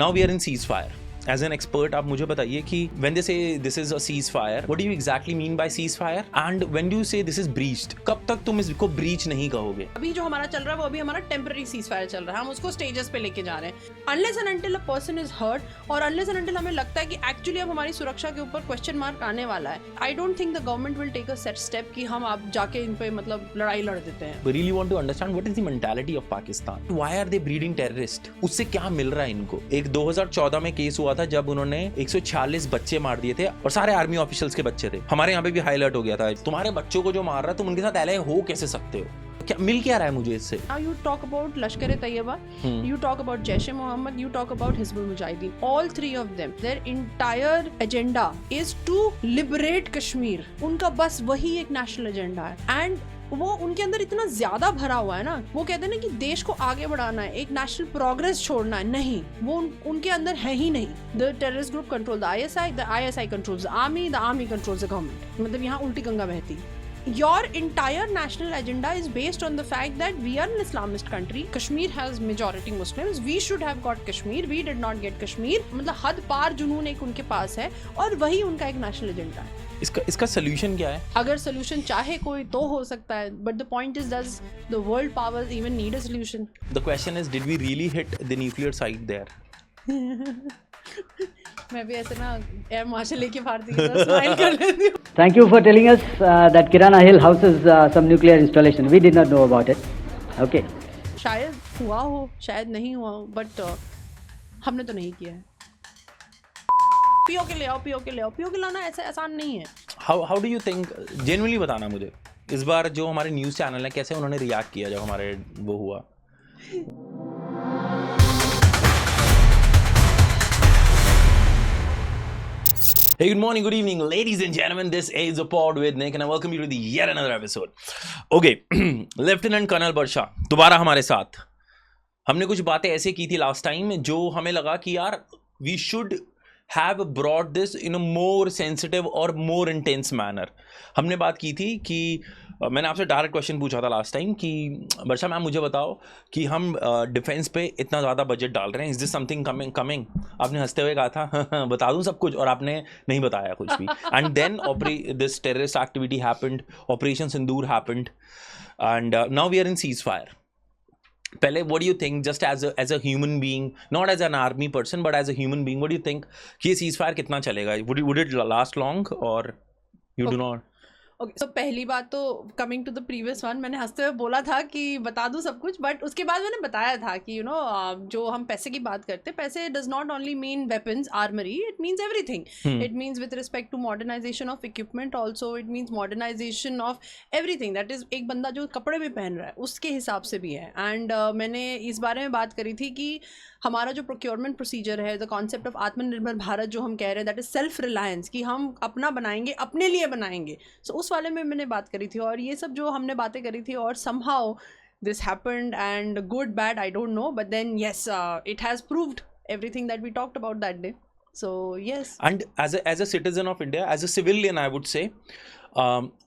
Now we are in ceasefire. As an expert, आप मुझे बताइए कि when they say this is a ceasefire, what do you exactly mean by ceasefire? And when do you say this is breached? कब तक तुम इसको breach नहीं कहोगे? अभी जो हमारा चल रहा है वो अभी हमारा temporary ceasefire चल रहा है, हम उसको stages पे लेके जा रहे हैं. Unless and until a person is hurt और unless and until हमें लगता है कि actually अब हमारी सुरक्षा के ऊपर question mark आने वाला है, I don't think the government will take a set step कि हम आप जाके इन पे मतलब लड़ाई लड़ देते हैं. We really want to understand what is the mentality of Pakistan. Why are they breeding terrorists? उससे क्या मिल रहा है इनको? एक 2014 में केस हुआ था जब उन्होंने 146 बच्चे मार दिए थे और सारे आर्मी ऑफिशियल्स के बच्चे थे. हमारे यहाँ पे भी हाई अलर्ट हो गया था. तुम्हारे बच्चों को जो मार रहा है तुम उनके साथ एलाय हो कैसे सकते हो? क्या मिल क्या रहा है मुझे इससे? Now you talk about Lashkar Taiba, you talk about Jaish Mohammad, you talk about Hizbul Mujahideen. All three of them, their entire agenda is to liberate Kashmir. उनका बस वही एक नेशनल एजेंडा है. And वो उनके अंदर इतना ज्यादा भरा हुआ है ना, वो कहते हैं ना कि देश को आगे बढ़ाना है, एक नेशनल प्रोग्रेस छोड़ना है. नहीं, वो उनके अंदर है ही नहीं. The terrorist group control the ISI controls the army controls the government. मतलब यहाँ उल्टी गंगा बहती. Your entire national agenda is based on the fact that we are an Islamist country. Kashmir has majority Muslims. We should have got Kashmir. We did not get Kashmir. मतलब हद पार जुनून एक उनके पास है और वही उनका एक नेशनल एजेंडा है. इसका सोल्यूशन क्या है? अगर सोल्यूशन चाहे कोई तो हो सकता है, but the point is does the world powers even need a solution? The question is did we really hit the nuclear site there? मैं भी ऐसे ना एयर मार्शल लेके भारती हूँ, स्माइल कर लेती हूँ. Thank you for telling us that Kirana Hill houses some nuclear installation. We did not know about it. Okay. शायद हुआ हो, शायद नहीं हुआ हो, बट हमने तो नहीं किया है. पियो के ले आओ, पियो के ले आओ. पियो के लाना ऐसे आसान नहीं है. How do you think, genuinely बताना मुझे, इस बार जो हमारे न्यूज़ चैनल है कैसे उन्होंने रिएक्ट किया जब हमारे वो हुआ? Hey, good morning, good evening, ladies and gentlemen. This is a pod with Nick, and I welcome you to the yet another episode. Okay, Lieutenant Colonel Barsha दोबारा हमारे साथ. हमने कुछ बातें ऐसे की थी लास्ट टाइम जो हमें लगा कि यार we should have brought this in a more sensitive और more intense manner. हमने बात की थी कि मैंने आपसे डायरेक्ट क्वेश्चन पूछा था लास्ट टाइम कि वर्षा मैम मुझे बताओ कि हम डिफेंस पे इतना ज़्यादा बजट डाल रहे हैं, इज दिस समथिंग कमिंग? आपने हंसते हुए कहा था बता दूं सब कुछ, और आपने नहीं बताया कुछ भी. And then this terrorist activity happened, operation Sindoor happened, and now we are in ceasefire. पहले what do you think, just as a human being, not as an army person but as a human being, what do you think कि ये ceasefire कितना चलेगा? Would it last long or you do not? Okay, so पहली बात तो coming to the previous one, मैंने हंसते हुए बोला था कि बता दूं सब कुछ, बट उसके बाद मैंने बताया था कि जो हम पैसे की बात करते हैं, पैसे does not only mean weapons, armoury, it means everything. It means with respect to modernisation of equipment also, it means modernisation of everything. That is एक बंदा जो कपड़े भी पहन रहा है उसके हिसाब से भी है. एंड मैंने इस बारे में बात करी थी कि हमारा जो प्रोक्योरमेंट प्रोसीजर है, द कॉन्सेप्ट ऑफ आत्मनिर्भर भारत जो हम कह रहे हैं, दैट इज सेल्फ रिलायंस, कि हम अपना बनाएंगे, अपने लिए बनाएंगे. सो उस वाले में मैंने बात करी थी, और ये सब जो हमने बातें करी थी, और somehow this happened, and good bad I don't know, but then yes, it has proved everything that we talked about that day. So yes. And as a citizen of India, as a civilian, I would say,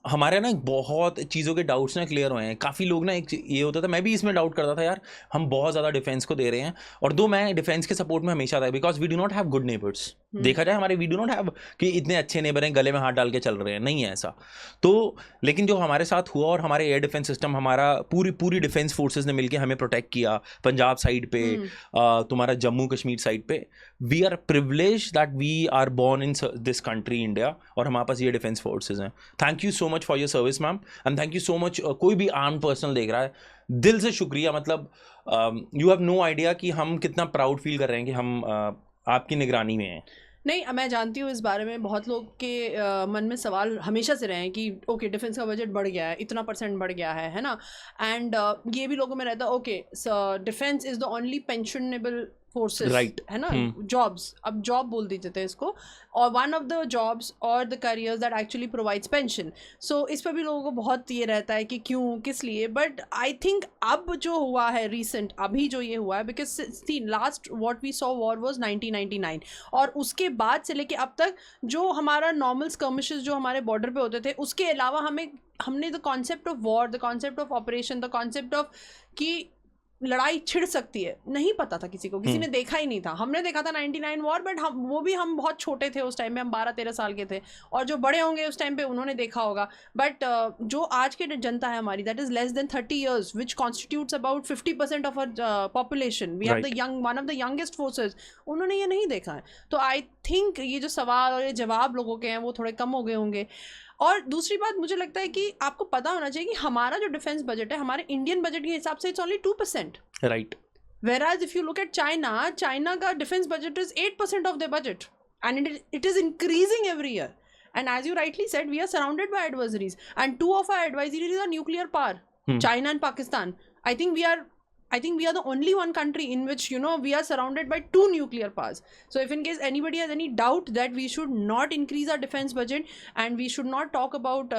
हमारे ना बहुत चीज़ों के doubts ना clear हुए हैं. काफ़ी लोग ना, एक ये होता था, मैं भी इसमें डाउट करता था यार, हम बहुत ज़्यादा डिफेंस को दे रहे हैं, और दो मैं डिफेंस के सपोर्ट में हमेशा था, because we do not have good neighbours. देखा जाए हमारे, वी डू नॉट हैव कि इतने अच्छे नेबर हैं, गले में हाथ डाल के चल रहे हैं, नहीं है ऐसा. तो लेकिन जो हमारे साथ हुआ, और हमारे एयर डिफेंस सिस्टम, हमारा पूरी डिफेंस फोर्सेज ने मिलकर हमें प्रोटेक्ट किया, पंजाब साइड पे, तुम्हारा जम्मू कश्मीर साइड पे. We are privilege that we are born in this country India, और हमारे पास ये डिफेंस फोर्सेज हैं. Thank you so much for your service ma'am, and thank you so much. कोई भी आर्म पर्सनल देख रहा है, दिल से शुक्रिया. मतलब यू हैव नो आइडिया कि हम कितना प्राउड फील कर रहे हैं कि हम आपकी निगरानी में हैं. नहीं, मैं जानती हूँ इस बारे में बहुत लोग के मन में सवाल हमेशा से रहे हैं कि ओके, डिफेंस का बजट बढ़ गया है, इतना % बढ़ गया है ना. एंड ये भी लोगों में रहता है, okay, defence is the only pensionable forces, right, है ना. जॉब्स, अब जॉब बोल दीजिए थे इसको, और one of the jobs or the careers that actually provides pension. So इस पर भी लोगों को बहुत ये रहता है कि क्यों, किस लिए. बट आई थिंक अब जो हुआ है रिसेंट, अभी जो ये हुआ है, because last what we saw war was 1999, और उसके बाद से लेके अब तक जो हमारा नॉर्मल स्कर्मिशेस जो हमारे बॉर्डर पे होते थे, उसके अलावा हमने the concept of war, the concept of operation, the concept of कि लड़ाई छिड़ सकती है नहीं पता था किसी को, किसी ने देखा ही नहीं था। हमने देखा था 99 वॉर, बट हम बहुत छोटे थे उस टाइम में, हम 12-13 साल के थे, और जो बड़े होंगे उस टाइम पे उन्होंने देखा होगा। बट जो आज की जनता है हमारी, that is less than 30 years, which constitutes about 50% of our population, we have the young, one of the youngest forces, उन्होंने ये नहीं देखा है। तो आई थिंक ये जो सवाल और ये जवाब लोगों के हैं वो थोड़े कम हो गए होंगे। और दूसरी बात मुझे लगता है कि आपको पता होना चाहिए कि हमारा जो डिफेंस बजट है हमारे इंडियन बजट के हिसाब से it's only 2%, right. whereas if you look at China का defense budget is 8% of their budget, and it is increasing every year. And as you rightly said, we are surrounded by adversaries, and two of our adversaries are nuclear power, China and Pakistan. I think we are the only one country in which, you know, we are surrounded by 2 nuclear powers. So if in case anybody has any doubt that we should not increase our defense budget, and we should not talk about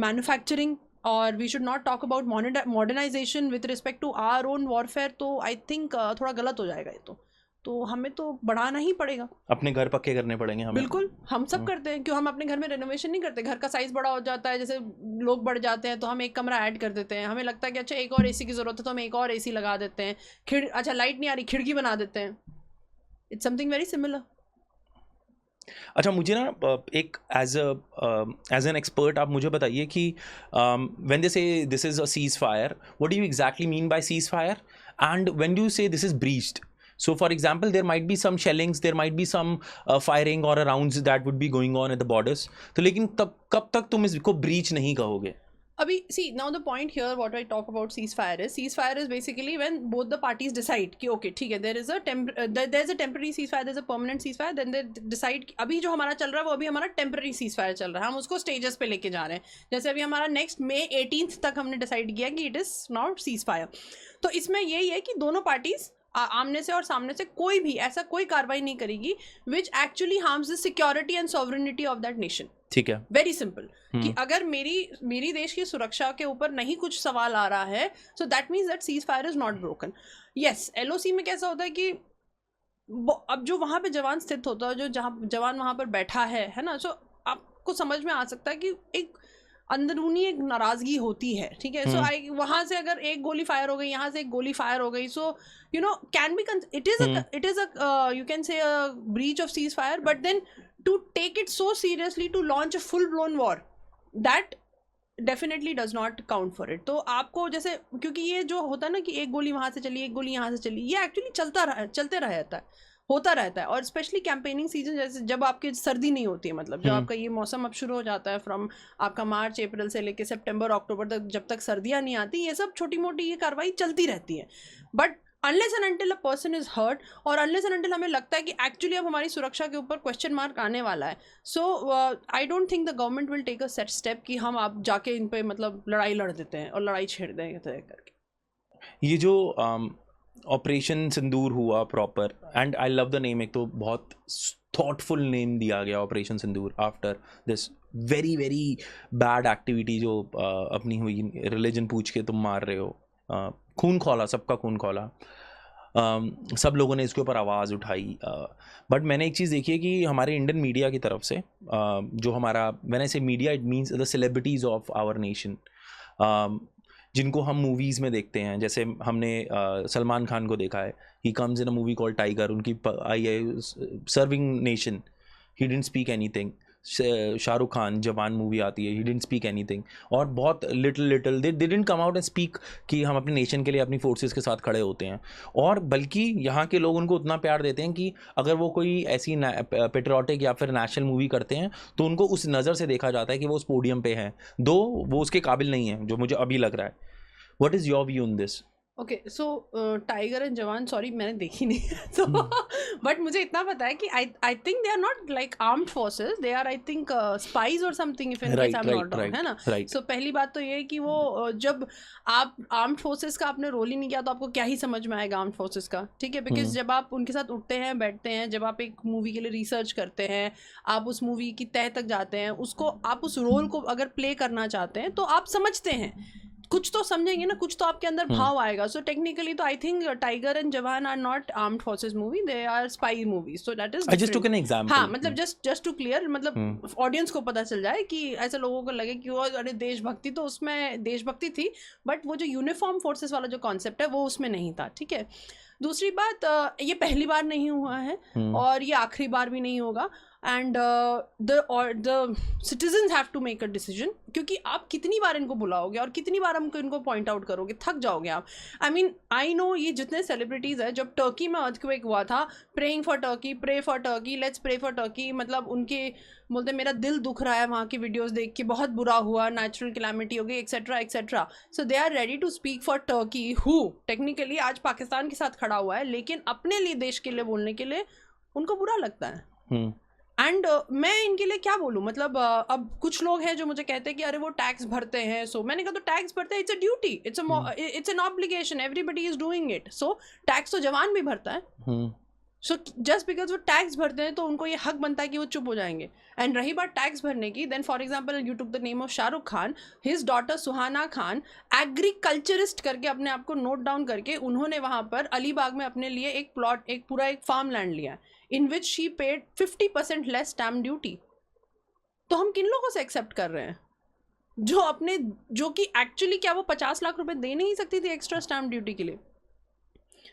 manufacturing, or we should not talk about modernization with respect to our own warfare, तो I think थोड़ा गलत हो जाएगा ये। तो हमें तो बढ़ाना ही पड़ेगा, अपने घर पक्के करने पड़ेंगे हमें। बिल्कुल, हम सब करते हैं। क्यों हम अपने घर में रेनोवेशन नहीं करते? घर का साइज बड़ा हो जाता है, जैसे लोग बढ़ जाते हैं तो हम एक कमरा ऐड कर देते हैं, हमें लगता है कि अच्छा एक और एसी की जरूरत है तो हम एक और एसी लगा देते हैं, अच्छा लाइट नहीं आ रही, खिड़की बना देते हैं। It's something very similar. अच्छा, मुझे ना एक एज एन एक्सपर्ट आप मुझे बताइए कि when they say this is a cease fire, what do you exactly mean by cease fire, and when do you say this is breached? So for example, there might be some shellings, there might be some firing or rounds that would be going on at the borders. तो लेकिन तब कब तक तुम इसको breach नहीं कहोगे? अभी see, now the point here what I talk about ceasefire is basically when both the parties decide कि okay ठीक है, there is a temporary ceasefire, there is a permanent ceasefire, then they decide कि अभी जो हमारा चल रहा है वो अभी हमारा temporary ceasefire चल रहा है, हम उसको stages पे लेके जा रहे हैं। जैसे अभी हमारा next May 18th तक हमने decide किया कि it is now ceasefire। तो इसमें यही है कि दोनों parties आमने से और सामने से कोई भी ऐसा कोई कार्रवाई नहीं करेगी which actually harms the security and sovereignty of that nation. ठीक है, वेरी सिंपल, कि अगर मेरी देश की सुरक्षा के ऊपर नहीं कुछ सवाल आ रहा है, so that means that cease fire is not broken. Yes, LOC में कैसा होता है कि अब जो वहाँ पे जवान स्थित होता है, जो जवान वहाँ पर बैठा है ना, सो आपको समझ में आ सकता है कि एक अंदरूनी एक नाराजगी होती है, ठीक है। सो वहां से अगर एक गोली फायर हो गई, यहाँ से एक गोली फायर हो गई, so you know can be it is a you can say a breach of ceasefire, but then to take it so seriously to launch a full blown war, that definitely does not count for it. तो आपको जैसे, क्योंकि ये जो होता है ना कि एक गोली वहां से चली, एक गोली यहाँ से चली, ये एक्चुअली चलते रहता है, होता रहता है। और स्पेशली कैंपेनिंग सीजन, जैसे जब आपकी सर्दी नहीं होती है, मतलब जब आपका ये मौसम अब शुरू हो जाता है फ्रॉम आपका मार्च अप्रैल से लेके सितंबर अक्टूबर तक, जब तक सर्दियाँ नहीं आती, ये सब छोटी मोटी ये कार्रवाई चलती रहती है। But unless and until a person is hurt, और अनलेस एंड अनटिल हमें लगता है कि एक्चुअली अब हमारी सुरक्षा के ऊपर क्वेश्चन मार्क आने वाला है, so I don't think the government will take a set step कि हम आप जाके इन पे मतलब लड़ाई लड़ देते हैं और लड़ाई छेड़ देंगे करके। ये जो ऑपरेशन सिंदूर हुआ proper, and I love the name, एक तो बहुत थॉटफुल नेम दिया गया operation Sindoor after this very very bad activity जो अपनी हुई, रिलीजन पूछ के तुम मार रहे हो, खून खौला, सबका खून खौला, सब लोगों ने इसके ऊपर आवाज़ उठाई। बट मैंने एक चीज़ देखी है कि हमारे इंडियन मीडिया की तरफ से जो हमारा, when I say media it means the celebrities of our nation, जिनको हम मूवीज़ में देखते हैं, जैसे हमने सलमान खान को देखा है, he comes in a movie called tiger, उनकी आई है serving nation, he didn't speak anything. Shahrukh Khan जवान मूवी आती है, ही डिडंट स्पीक एनीथिंग, और बहुत little they didn't come out and speak कि हम अपने नेशन के लिए अपनी फोर्सेस के साथ खड़े होते हैं। और बल्कि यहाँ के लोग उनको उतना प्यार देते हैं कि अगर वो कोई ऐसी पेट्रियाटिक या फिर नेशनल मूवी करते हैं तो उनको उस नज़र से देखा जाता है कि वो उस पोडियम पे हैं, दो वो उसके काबिल नहीं है, जो मुझे अभी लग रहा है। What is your view on this? Okay, so tiger and जवान, सॉरी मैंने देखी नहीं तो बट मुझे इतना पता है कि I think they are not like armed forces, they are I think spies or something, if in case I am not wrong, है ना। सो पहली बात तो ये है कि वो जब आप आर्म्ड फोर्सेस का आपने रोल ही नहीं किया तो आपको क्या ही समझ में आएगा आर्म्ड फोर्सेस का, ठीक है। बिकॉज जब आप उनके साथ उठते हैं, बैठते हैं, जब आप एक मूवी के लिए रिसर्च करते हैं, आप उस मूवी की तह तक जाते हैं, उसको आप उस रोल को अगर प्ले करना चाहते हैं तो आप समझते हैं कुछ तो समझेंगे ना, कुछ तो आपके अंदर भाव आएगा. सो टेक्निकली तो I think tiger and Jawan are not armed forces movie, they are spy movies. So that is I just took an example. हाँ, मतलब जस्ट टू क्लियर, मतलब ऑडियंस को पता चल जाए कि ऐसे लोगों को लगे कि वो अरे देशभक्ति, तो उसमें देशभक्ति थी बट वो जो यूनिफॉर्म फोर्सेस वाला जो कॉन्सेप्ट है वो उसमें नहीं था. ठीक है. दूसरी बात, ये पहली बार नहीं हुआ है और ये आखिरी बार भी नहीं होगा. And the citizens have to make a decision, क्योंकि आप कितनी बार इनको बुलाओगे और कितनी बार हमको इनको पॉइंट आउट करोगे, थक जाओगे आप. आई नो ये जितने सेलिब्रिटीज़ है, जब टर्की में अर्थक्वेक हुआ था, praying for Turkey, pray for Turkey, let's pray for Turkey, मतलब उनके बोलते मेरा दिल दुख रहा है वहाँ की वीडियोस देख के, बहुत बुरा हुआ, नेचुरल कैलामिटी हो गई, etcetera etcetera. So they are ready to speak for Turkey, who technically आज पाकिस्तान के साथ खड़ा हुआ है, लेकिन अपने लिए, देश के लिए बोलने के लिए उनको बुरा लगता है. एंड मैं इनके लिए क्या बोलूँ, मतलब अब कुछ लोग हैं जो मुझे कहते हैं कि अरे वो टैक्स भरते हैं. सो मैंने कहा तो टैक्स भरते हैं, it's a duty, it's an obligation, everybody is doing it. So tax तो जवान भी भरता है. सो जस्ट बिकॉज वो टैक्स भरते हैं तो उनको ये हक बनता है कि वो चुप हो जाएंगे. एंड रही बात टैक्स भरने की, then for example you took the name of Shahrukh Khan, his daughter Suhana Khan, agriculturist करके अपने आप को नोट डाउन करके उन्होंने वहाँ पर अलीबाग में अपने लिए एक प्लॉट, एक पूरा एक फार्म लैंड लिया, in which she paid 50% less stamp duty. तो हम किन लोगों से एक्सेप्ट कर रहे हैं जो अपने, जो कि एक्चुअली क्या वो 50 लाख रुपए दे नहीं सकती थी एक्स्ट्रा स्टैम्प ड्यूटी के लिए.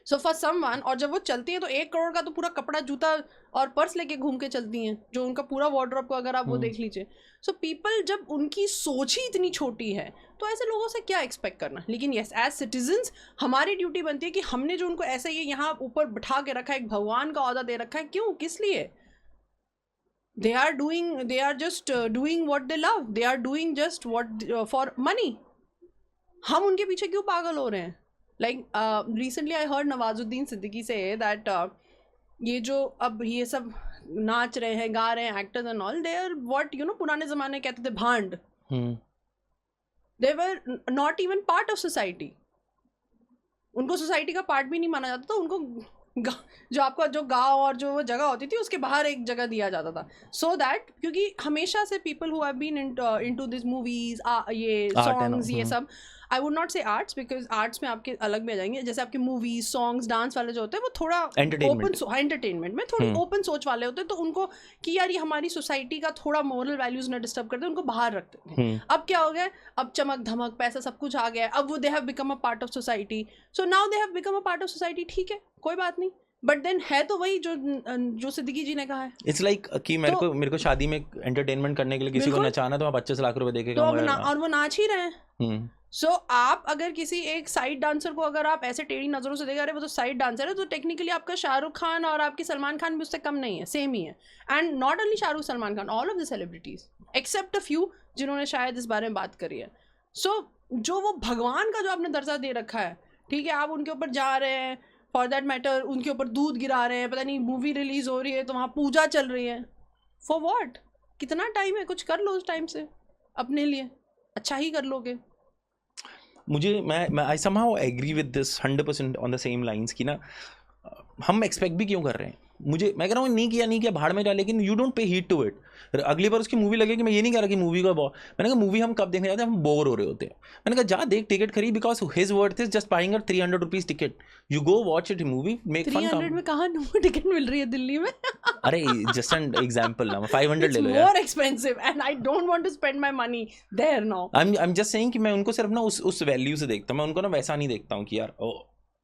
सो फॉर समवन, और जब वो चलती हैं तो 1 करोड़ का तो पूरा कपड़ा, जूता और पर्स लेके घूम के चलती हैं, जो उनका पूरा वार्डरोब को अगर आप वो देख लीजिए. सो पीपल, जब उनकी सोच ही इतनी छोटी है तो ऐसे लोगों से क्या एक्सपेक्ट करना. लेकिन येस, एज सिटीजन्स हमारी ड्यूटी बनती है कि हमने जो उनको ऐसे ये यहाँ ऊपर बिठा के रखा है, एक भगवान का औहदा दे रखा है, क्यों, किस लिए? they are just doing what they love, they are doing just what for money. हम उनके पीछे क्यों पागल हो रहे हैं? Like recently I heard Nawazuddin Siddiqui say that ये जो अब ये सब नाच रहे हैं, गा रहे हैं, actors and all, they are what पुराने जमाने कहते थे भांड. They were not even part of society. उनको सोसाइटी का पार्ट भी नहीं माना जाता था. उनको जो आपका जो गांव और जो जगह होती थी उसके बाहर एक जगह दिया जाता था. सो दैट, क्योंकि हमेशा से people who have been into this movies, ये सॉन्ग्स, ये सब, I would not say arts, because arts में आपके अलग में आ जाएंगे. जैसे आपके मूवीज, सॉन्ग्स, डांस वाले जो होते हैं वो थोड़ा एंटरटेनमेंट में थोड़ी ओपन सोच वाले होते हैं, तो उनको कि यार ये हमारी सोसाइटी का थोड़ा मोरल वैल्यूज ना डिस्टर्ब करते, उनको बाहर रखते थे. अब क्या हो गया, अब चमक धमक पैसा सब कुछ आ गया, अब वो they have become a part of society. So now they have become a part of society. ठीक है, कोई बात नहीं, बट देन है तो वही जो सिद्दीकी जी ने कहा है. इट्स लाइक कि मेरे को शादी में एंटरटेनमेंट करने के लिए किसी को नचाना, तो मैं 25 लाख रुपए देके और वो नाच ही रहे हैं. सो आप अगर किसी एक साइड डांसर को अगर आप ऐसे टेढ़ी नजरों से देखा रहे, वो तो साइड डांसर है, तो टेक्निकली आपका शाहरुख खान और आपकी सलमान खान भी उससे कम नहीं है, सेम ही है. And not only Shahrukh, Salman Khan, all of the celebrities except a few जिन्होंने शायद इस बारे में बात करी है. सो जो वो भगवान का जो आपने दर्जा दे रखा है, ठीक है, आप उनके ऊपर जा रहे हैं, फॉर दैट मैटर उनके ऊपर दूध गिरा रहे हैं, पता नहीं मूवी रिलीज हो रही है तो वहाँ पूजा चल रही है. For what? कितना टाइम है, कुछ कर लो उस टाइम से अपने लिए, अच्छा ही कर लोगे. मुझे मैं I somehow agree with this 100% on the same lines कि ना हम एक्सपेक्ट भी क्यों कर रहे हैं. मुझे, मैं कह रहा हूँ नहीं किया भाड़ में डाल, लेकिन you don't pay heed to it. अगली बार उसकी मूवी लगेगी, मैं ये नहीं कह रहा कि मूवी का मैंने कहा मूवी हम कब देखने जाते हैं, हम बोर हो रहे होते हैं. मैंने कहा जा देख, टिकट खरीद, because his worth is just buying 300 rupees ticket. You go watch it movie, make fun. 300 में कहाँ टिकट मिल रही है दिल्ली में? अरे जस्ट एन एग्जांपल ना, 500 ले लो यार. More expensive and I don't want to spend my money there now. I am just saying कि मैं उनको सिर्फ ना उस वैल्यू से देखता हूं, मैं उनको ना वैसा नहीं देखता हूं कि यार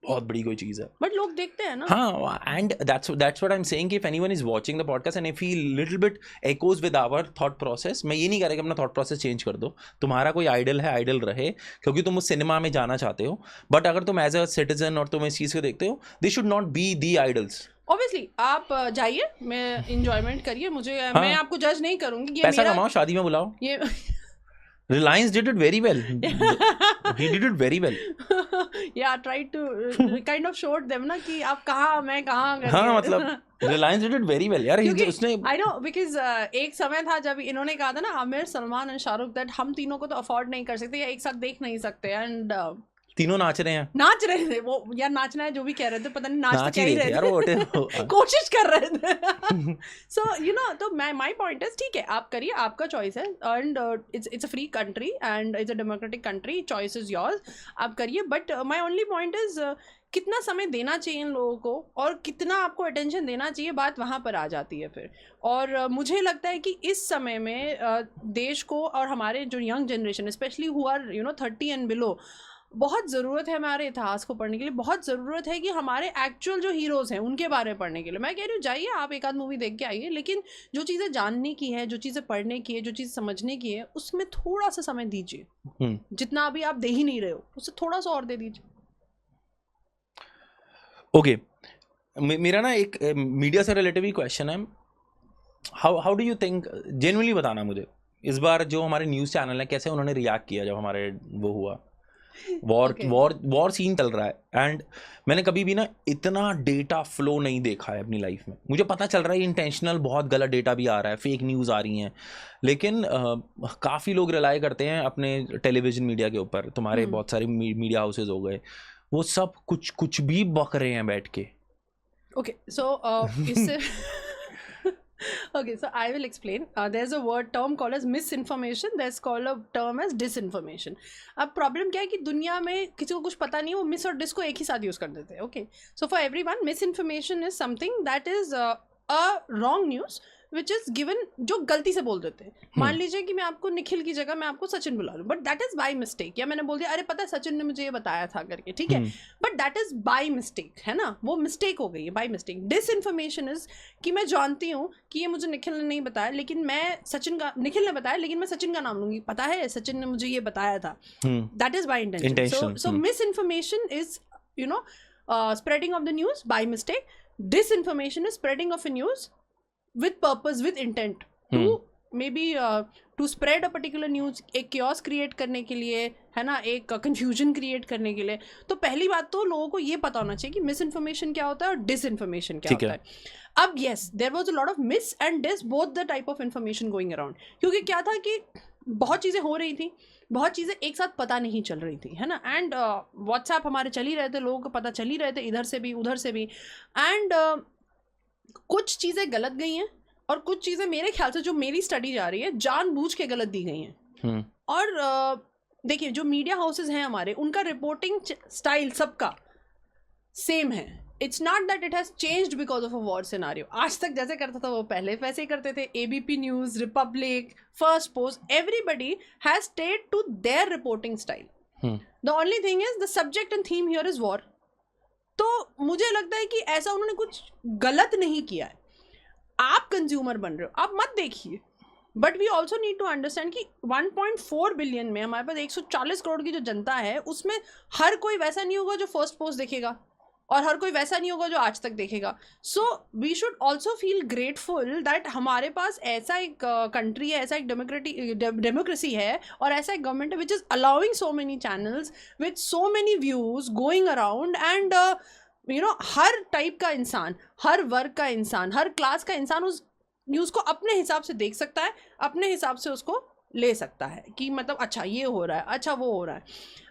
बहुत बड़ी कोई चीज़ है. बट लोग देखते हैं ना. हाँ, and that's what I am saying कि if anyone is watching the podcast and I feel little bit echoes with our thought process, मैं ये नहीं कह रहा कि अपना थॉट प्रोसेस चेंज कर दो. तुम्हारा कोई आइडल है, आइडल रहे, क्योंकि तुम उस सिनेमा में जाना चाहते हो. बट अगर तुम एज अ सिटीजन और तुम इस चीज़ को देखते हो, they should not be the idols. Obviously आप जाइए, मैं इंजॉयमेंट करिए, मुझे मैं आपको जज नहीं करूंगी. ये पैसा कमाओ, शादी में बुलाओ. ये Reliance did it very well. He did it very well. Yeah, tried to kind of showed them ना कि आप कहाँ, मैं कहाँ. हाँ, मतलब Reliance did it very well यार. उसने I know because एक समय था जब इन्होंने कहा था ना, आमिर, सलमान एंड शाहरुख, दैट हम तीनों को तो अफोर्ड नहीं कर सकते या एक साथ देख नहीं सकते. एंड तीनों नाच रहे हैं, नाच रहे थे वो, या नाचना है जो भी कह रहे थे, पता नहीं नाच तो नाच क्या ही ही रहे थे यार रहे वो थे कोशिश कर रहे थे सो यू नो, तो माई पॉइंट इज ठीक है, आप करिए, आपका चॉइस है, and it's a free country and it's a democratic country, choice is yours, आप करिए, but my only point is कितना समय देना चाहिए इन लोगों को और कितना आपको अटेंशन देना चाहिए, बात वहाँ पर आ जाती है फिर। और मुझे लगता है कि इस समय में देश को और हमारे जो young generation specially who are 30 and below, बहुत ज़रूरत है हमारे इतिहास को पढ़ने के लिए, बहुत ज़रूरत है कि हमारे एक्चुअल जो हीरोज़ हैं उनके बारे में पढ़ने के लिए। मैं कह रही हूँ जाइए आप एक आध मूवी देख के आइए, लेकिन जो चीज़ें जानने की है, जो चीज़ें पढ़ने की है, जो चीज़ समझने की है, उसमें थोड़ा सा समय दीजिए। जितना अभी आप दे ही नहीं रहे हो उससे थोड़ा सा और दे दीजिए। ओके, मेरा ना एक मीडिया से रिलेटेड ही क्वेश्चन है, how do you think, genuinely बताना मुझे, इस बार जो हमारे न्यूज़ चैनल है कैसे उन्होंने रिएक्ट किया जब हमारे वो हुआ वॉर सीन चल रहा है, एंड मैंने कभी भी ना इतना डेटा फ्लो नहीं देखा है अपनी लाइफ में। मुझे पता चल रहा है इंटेंशनल बहुत गलत डेटा भी आ रहा है, फेक न्यूज़ आ रही हैं, लेकिन काफ़ी लोग रिलाई करते हैं अपने टेलीविज़न मीडिया के ऊपर, तुम्हारे बहुत सारे मीडिया हाउसेज हो गए, वो सब कुछ भी बक रहे हैं बैठ के। Okay, so इससे okay, so I will explain. There's a term called as misinformation. There's called a term as disinformation. अब प्रॉब्लम क्या है कि दुनिया में किसी को कुछ पता नहीं, वो मिस और डिस को एक ही साथ यूज कर देते हैं। Okay, so for everyone misinformation is something that is a wrong news which is given, जो गलती से बोल देते हैं। मान लीजिए कि मैं आपको निखिल की जगह मैं आपको सचिन बुला लूँ, but that is by mistake, या मैंने बोल दिया अरे पता है सचिन ने मुझे ये बताया था करके, ठीक है, but that is by mistake, है ना, वो मिस्टेक हो गई है, बाय मिस्टेक। डिसइंफॉर्मेशन इज कि मैं जानती हूँ कि ये मुझे निखिल ने नहीं बताया, लेकिन मैं निखिल ने बताया लेकिन मैं सचिन का नाम लूंगी, पता है सचिन ने मुझे ये बताया था, that is by intention. So misinformation is spreading of the news by mistake. Disinformation is spreading of a news with purpose, with intent to maybe to spread a particular news, एक chaos create करने के लिए, है ना, एक confusion create करने के लिए। तो पहली बात तो लोगों को ये पता होना चाहिए कि misinformation क्या होता है और disinformation क्या होता है। अब yes, there was a lot of miss and dis, both the type of information going around, क्योंकि क्या था कि बहुत चीज़ें हो रही थी, बहुत चीज़ें एक साथ पता नहीं चल रही थी, है ना, एंड व्हाट्सएप हमारे चल ही रहे थे, लोगों को पता चल ही रहे थे इधर से भी उधर से भी, एंड कुछ चीज़ें गलत गई हैं और कुछ चीज़ें मेरे ख्याल से जो मेरी स्टडी जा रही है जानबूझ के गलत दी गई हैं। और देखिए जो मीडिया हाउसेज हैं हमारे, उनका रिपोर्टिंग स्टाइल सबका सेम है। It's not that it has changed because of a war scenario. आज तक जैसे करता था वो पहले वैसे ही करते थे। ABP news, Republic, Firstpost, everybody has stayed to their reporting style. The only thing is the subject and theme here is war. तो मुझे लगता है कि ऐसा उन्होंने कुछ गलत नहीं किया है। आप कंज्यूमर बन रहे हो, आप मत देखिए, but we also need to understand कि 1.4 बिलियन में हमारे पास 140 करोड़ की जो जनता है, उसमें हर कोई वैसा नहीं होगा जो फर्स्ट पोस्ट देखेगा और हर कोई वैसा नहीं होगा जो आज तक देखेगा। So we should also feel grateful that हमारे पास ऐसा एक कंट्री है, ऐसा एक डेमोक्रेसी है और ऐसा एक गवर्नमेंट है which is allowing so many channels with so many views going around, and you no her type का इंसान, हर वर्ग का इंसान, हर क्लास का इंसान उस न्यूज़ को अपने हिसाब से देख सकता है, अपने हिसाब से उसको ले सकता है कि मतलब अच्छा ये हो रहा है, अच्छा वो हो रहा है।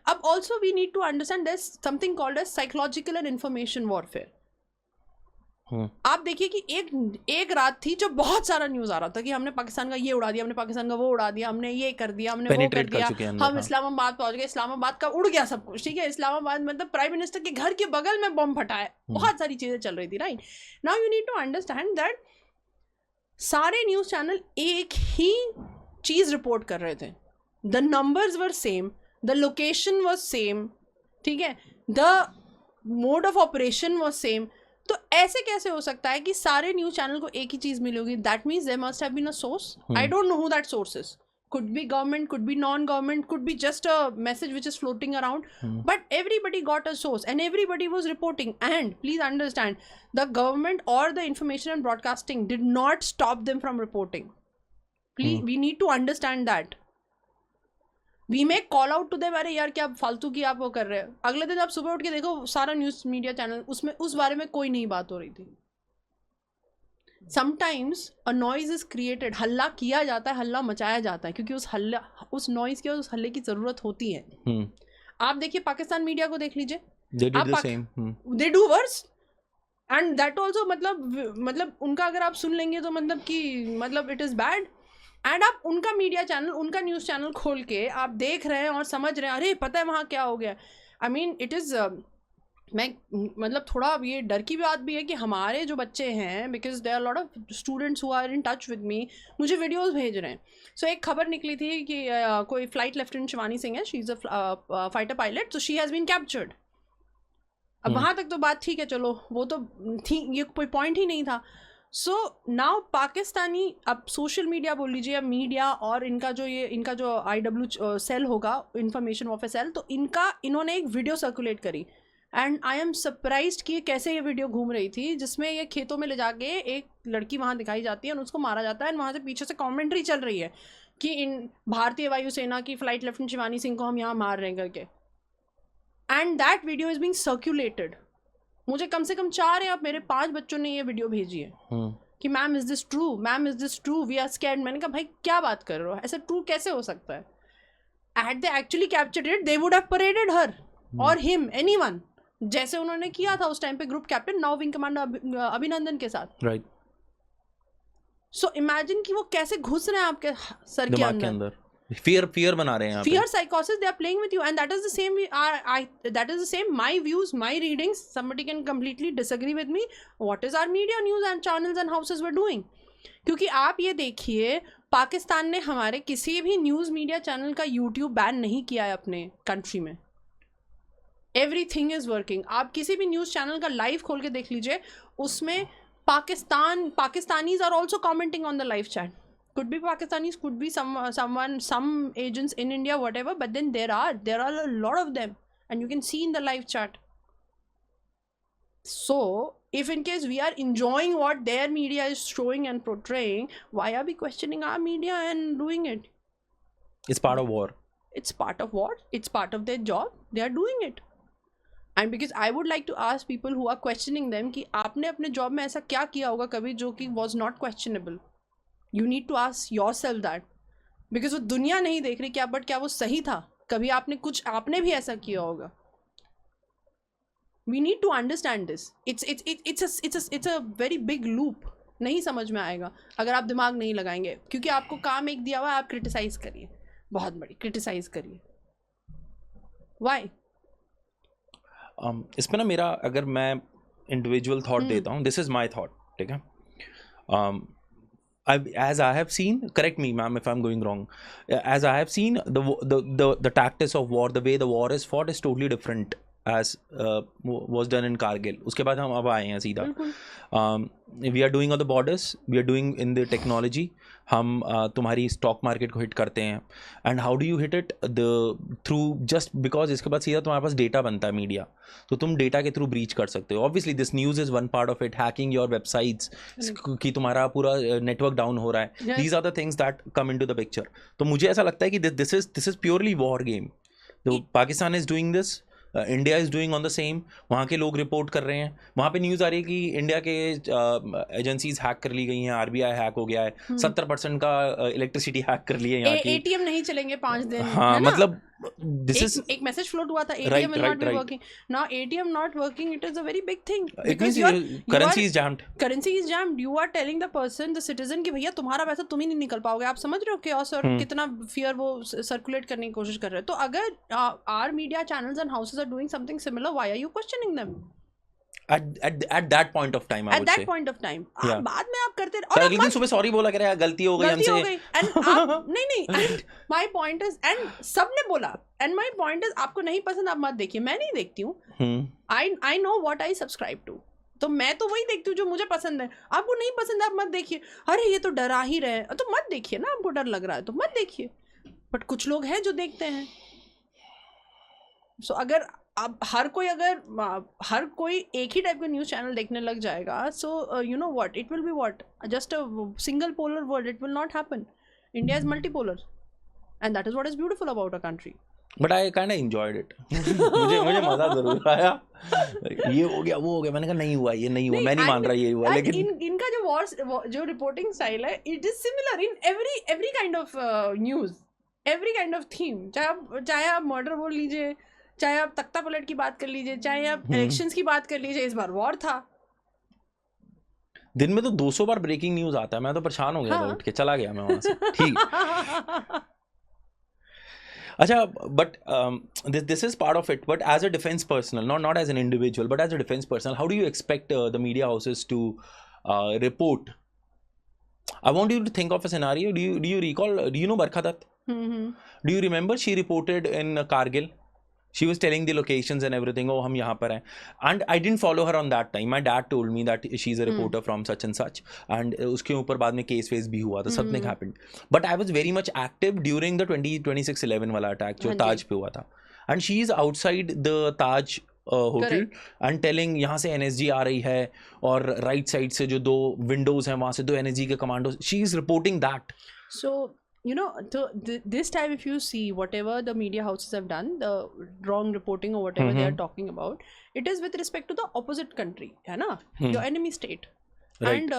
अब also we need to understand there is something called as psychological and information warfare. आप देखिए कि एक रात थी जब बहुत सारा न्यूज़ आ रहा था कि हमने पाकिस्तान का ये उड़ा दिया, हमने पाकिस्तान का वो उड़ा दिया, हमने ये कर दिया, हमने वो कर दिया, हम इस्लामाबाद पहुंच गए, इस्लामाबाद का उड़ गया सब कुछ, ठीक है, इस्लामाबाद मतलब प्राइम मिनिस्टर के घर के बगल में बम फटा है, बहुत सारी चीज़ें चल रही थी, right. Now you need to understand that सारे न्यूज़ चैनल एक ही चीज़ रिपोर्ट कर रहे थे। The numbers were same, the location was same, ठीक है, the mode of operation was same. तो ऐसे कैसे हो सकता है कि सारे न्यूज़ चैनल को एक ही चीज़ मिली होगी? That means there must have been a source. I don't know who that source is. Could be government, could be non-government, could be just a message which is floating around, but everybody got a source and everybody was reporting. And please understand, the government or the information and broadcasting did not stop them from reporting. Please, we need to understand that. We may call out to them, अरे यार क्या फालतू की आप वो कर रहे हो। अगले दिन आप सुबह उठ के देखो सारा न्यूज़ मीडिया चैनल उसमें उस बारे में कोई नहीं बात हो रही थी। Sometimes a noise is created, हल्ला किया जाता है, हल्ला मचाया जाता है, क्योंकि उस नॉइज़ की और उस हल्ले की ज़रूरत होती है। आप देखिए पाकिस्तान मीडिया को देख लीजिए, They did आप the same. They do worse and that also, मतलब उनका अगर आप सुन लेंगे तो मतलब कि मतलब इट इज़ बैड। एंड आप उनका मीडिया चैनल, उनका न्यूज़ चैनल खोल के आप देख रहे हैं और समझ रहे हैं अरे पता है वहाँ क्या हो गया। आई मीन इट इज़ मैं मतलब थोड़ा ये डर की बात भी है कि हमारे जो बच्चे हैं, because there are lot of students who are in touch with me, मुझे वीडियोस भेज रहे हैं। सो एक खबर निकली थी कि कोई फ्लाइट लेफ्टिनेंट शिवानी सिंह है, she is a fighter pilot, so she has been captured. अब वहाँ तक तो बात ठीक है, चलो वो तो थी, ये कोई पॉइंट ही नहीं था। सो नाउ पाकिस्तानी, अब सोशल मीडिया बोल लीजिए या मीडिया, और इनका जो IW सेल होगा, इंफॉर्मेशन ऑफिस सेल, तो इन्होंने एक वीडियो सर्कुलेट करी एंड आई एम सरप्राइज्ड कि कैसे ये वीडियो घूम रही थी, जिसमें ये खेतों में ले जाके एक लड़की वहाँ दिखाई जाती है और उसको मारा जाता है, एंड वहाँ से पीछे से कॉमेंट्री चल रही है कि इन भारतीय वायुसेना की फ्लाइट लेफ्टिनेंट शिवानी सिंह को हम यहाँ मार रहे हैं करके। And that video is being circulated. मुझे कम से कम 4 या मेरे 5 बच्चों ने ये वीडियो भेजी है कि ma'am is this true, ma'am is this true, we are scared. मैंने कहा भाई क्या बात कर रहे हो, ऐसा ट्रू कैसे हो सकता है? At they actually captured it, they would have paraded her और हिम, एनीवन, जैसे उन्होंने किया था उस टाइम पे group captain now wing commander अभिनंदन के साथ। राइट। सो इमेजिन कि वो कैसे घुस रहे हैं आपके सर के अंदर, fear बना रहे हैं, fear psychosis they are playing with you, and that is the same that is the same my views, my readings. Somebody can completely disagree with me. What is our media news and channels and houses were doing? क्योंकि आप ये देखिए, पाकिस्तान ने हमारे किसी भी news media channel का YouTube ban नहीं किया है अपने कंट्री में। Everything is working. आप किसी भी न्यूज़ चैनल का लाइव खोल के देख लीजिए, उसमें Pakistanis are also commenting on the live chat. Could be Pakistanis, could be some agents in India, whatever, but then there are a lot of them, and you can see in the live chat. So if in case we are enjoying what their media is showing and portraying, why are we questioning our media and doing it? It's part of war. It's part of what? It's part of their job. They are doing it. And because I would like to ask people who are questioning them कि आपने अपने job में ऐसा क्या किया होगा कभी जो कि was not questionable? You need to ask yourself that, because वो दुनिया नहीं देख रही क्या वो सही था? कभी आपने भी ऐसा किया होगा? We need to understand this. It's a very big loop. नहीं समझ में आएगा अगर आप दिमाग नहीं लगाएंगे, क्योंकि आपको काम एक दिया हुआ है, आप क्रिटिसाइज करिए, बहुत बड़ी क्रिटिसाइज करिए। Why? इस पे ना मेरा, अगर मैं इंडिविजुअल थॉट देता हूँ, दिस इज माई थॉट, ठीक है? As I have seen, correct me ma'am if I'm going wrong, as I have seen, the tactics of war, the way the war is fought is totally different as was done in Kargil. उसके बाद हम अब आए हैं सीधा, we are doing on the borders, we are doing in the technology, हम तुम्हारी stock market को हिट करते हैं। And how do you hit it? Through just because इसके बाद सीधा तुम्हारे पास डेटा बनता है मीडिया, तो तुम डेटा के थ्रू ब्रीच कर सकते हो। Obviously this news is one part of it, hacking your websites कि तुम्हारा पूरा नेटवर्क डाउन हो रहा है, these are the things that come into the picture. तो मुझे ऐसा लगता है कि this is purely war game. तो Pakistan is doing this, India is doing on the same. वहाँ के लोग रिपोर्ट कर रहे हैं, वहाँ पे न्यूज़ आ रही है कि इंडिया के एजेंसीज हैक कर ली गई हैं, RBI हैक हो गया है, 70% का इलेक्ट्रिसिटी हैक कर ली है यहाँ की। ATM नहीं चलेंगे 5 दिन। हाँ, मतलब this is एक मैसेज फ्लोट हुआ था, ATM will not be working. Now ATM not working, it is a very big thing. It means currency is jammed. Currency is jammed. You are telling the person, the citizen, कि भैया तुम्हारा पैसा तुम ही नहीं निकल पाओगे। आप समझ रहे हो chaos और कितना fear वो circulate करने की कोशिश कर रहे हैं। तो अगर our media channels and houses are doing something similar, why are you questioning them? At that point of time, I would say. At that point of time. बाद में आप करते और अगले दिन सुबह सॉरी बोला करे, गलती हो गई हमसे। And आप नहीं and my point is, and सबने बोला, and my point is, आपको नहीं पसंद आप मत देखिए, मैं नहीं देखती हूँ। I know what I subscribe to. तो मैं तो वही देखती हूँ जो मुझे पसंद है। आपको नहीं पसंद आप मत देखिए। अरे ये तो डरा ही रहे हैं, तो मत देखिए ना, आपको डर लग रहा है तो मत देखिए। बट कुछ लोग हैं जो देखते हैं। सो अगर अब हर कोई एक ही टाइप का न्यूज़ चैनल देखने लग जाएगा, सो you know what, it will be what, just a single polar world. It will not happen. India is multipolar and that is what is beautiful about a country. But I kind of enjoyed it. मुझे मजा जरूर आया। ये हो गया, वो हो गया, मैंने कहा नहीं हुआ, ये नहीं हुआ, मैं नहीं मान रहा ये हुआ। लेकिन इनका जो रिपोर्टिंग स्टाइल है, it is similar in every kind of news, every kind of theme. चाहे आप मर्डर बोल लीजिए, चाहे आप तख्ता पलट की बात कर लीजिए, चाहे आप इलेक्शंस की बात कर लीजिए, इस बार वॉर था। दिन में तो 200 बार ब्रेकिंग न्यूज आता है, मैं तो परेशान हो गया था, हाँ। उठ के चला गया मैं वहां से। ठीक। अच्छा, but this is part of it. But as a defense personnel, not as an individual, but as a defense personnel, how do you expect the media houses to report? I want you to think of a scenario. Do you recall? Do you know Barkha Dutt? Do you remember she reported in Kargil? She was telling the locations and everything. Oh, हम यहाँ पर हैं. And I didn't follow her on that time. My dad told me that she's a reporter from such and such. And उसके ऊपर बाद में case phase भी हुआ था. Something happened. But I was very much active during the 26/11 वाला attack जो ताज पे हुआ था. And she is outside the Taj hotel and telling यहाँ से NSG आ रही है और right side से जो 2 windows हैं वहाँ से 2 NSG के commandos. She is reporting that. So you know, this time if you see whatever the media houses have done, the wrong reporting or whatever they are talking about, it is with respect to the opposite country, है ना, your enemy state. Right. And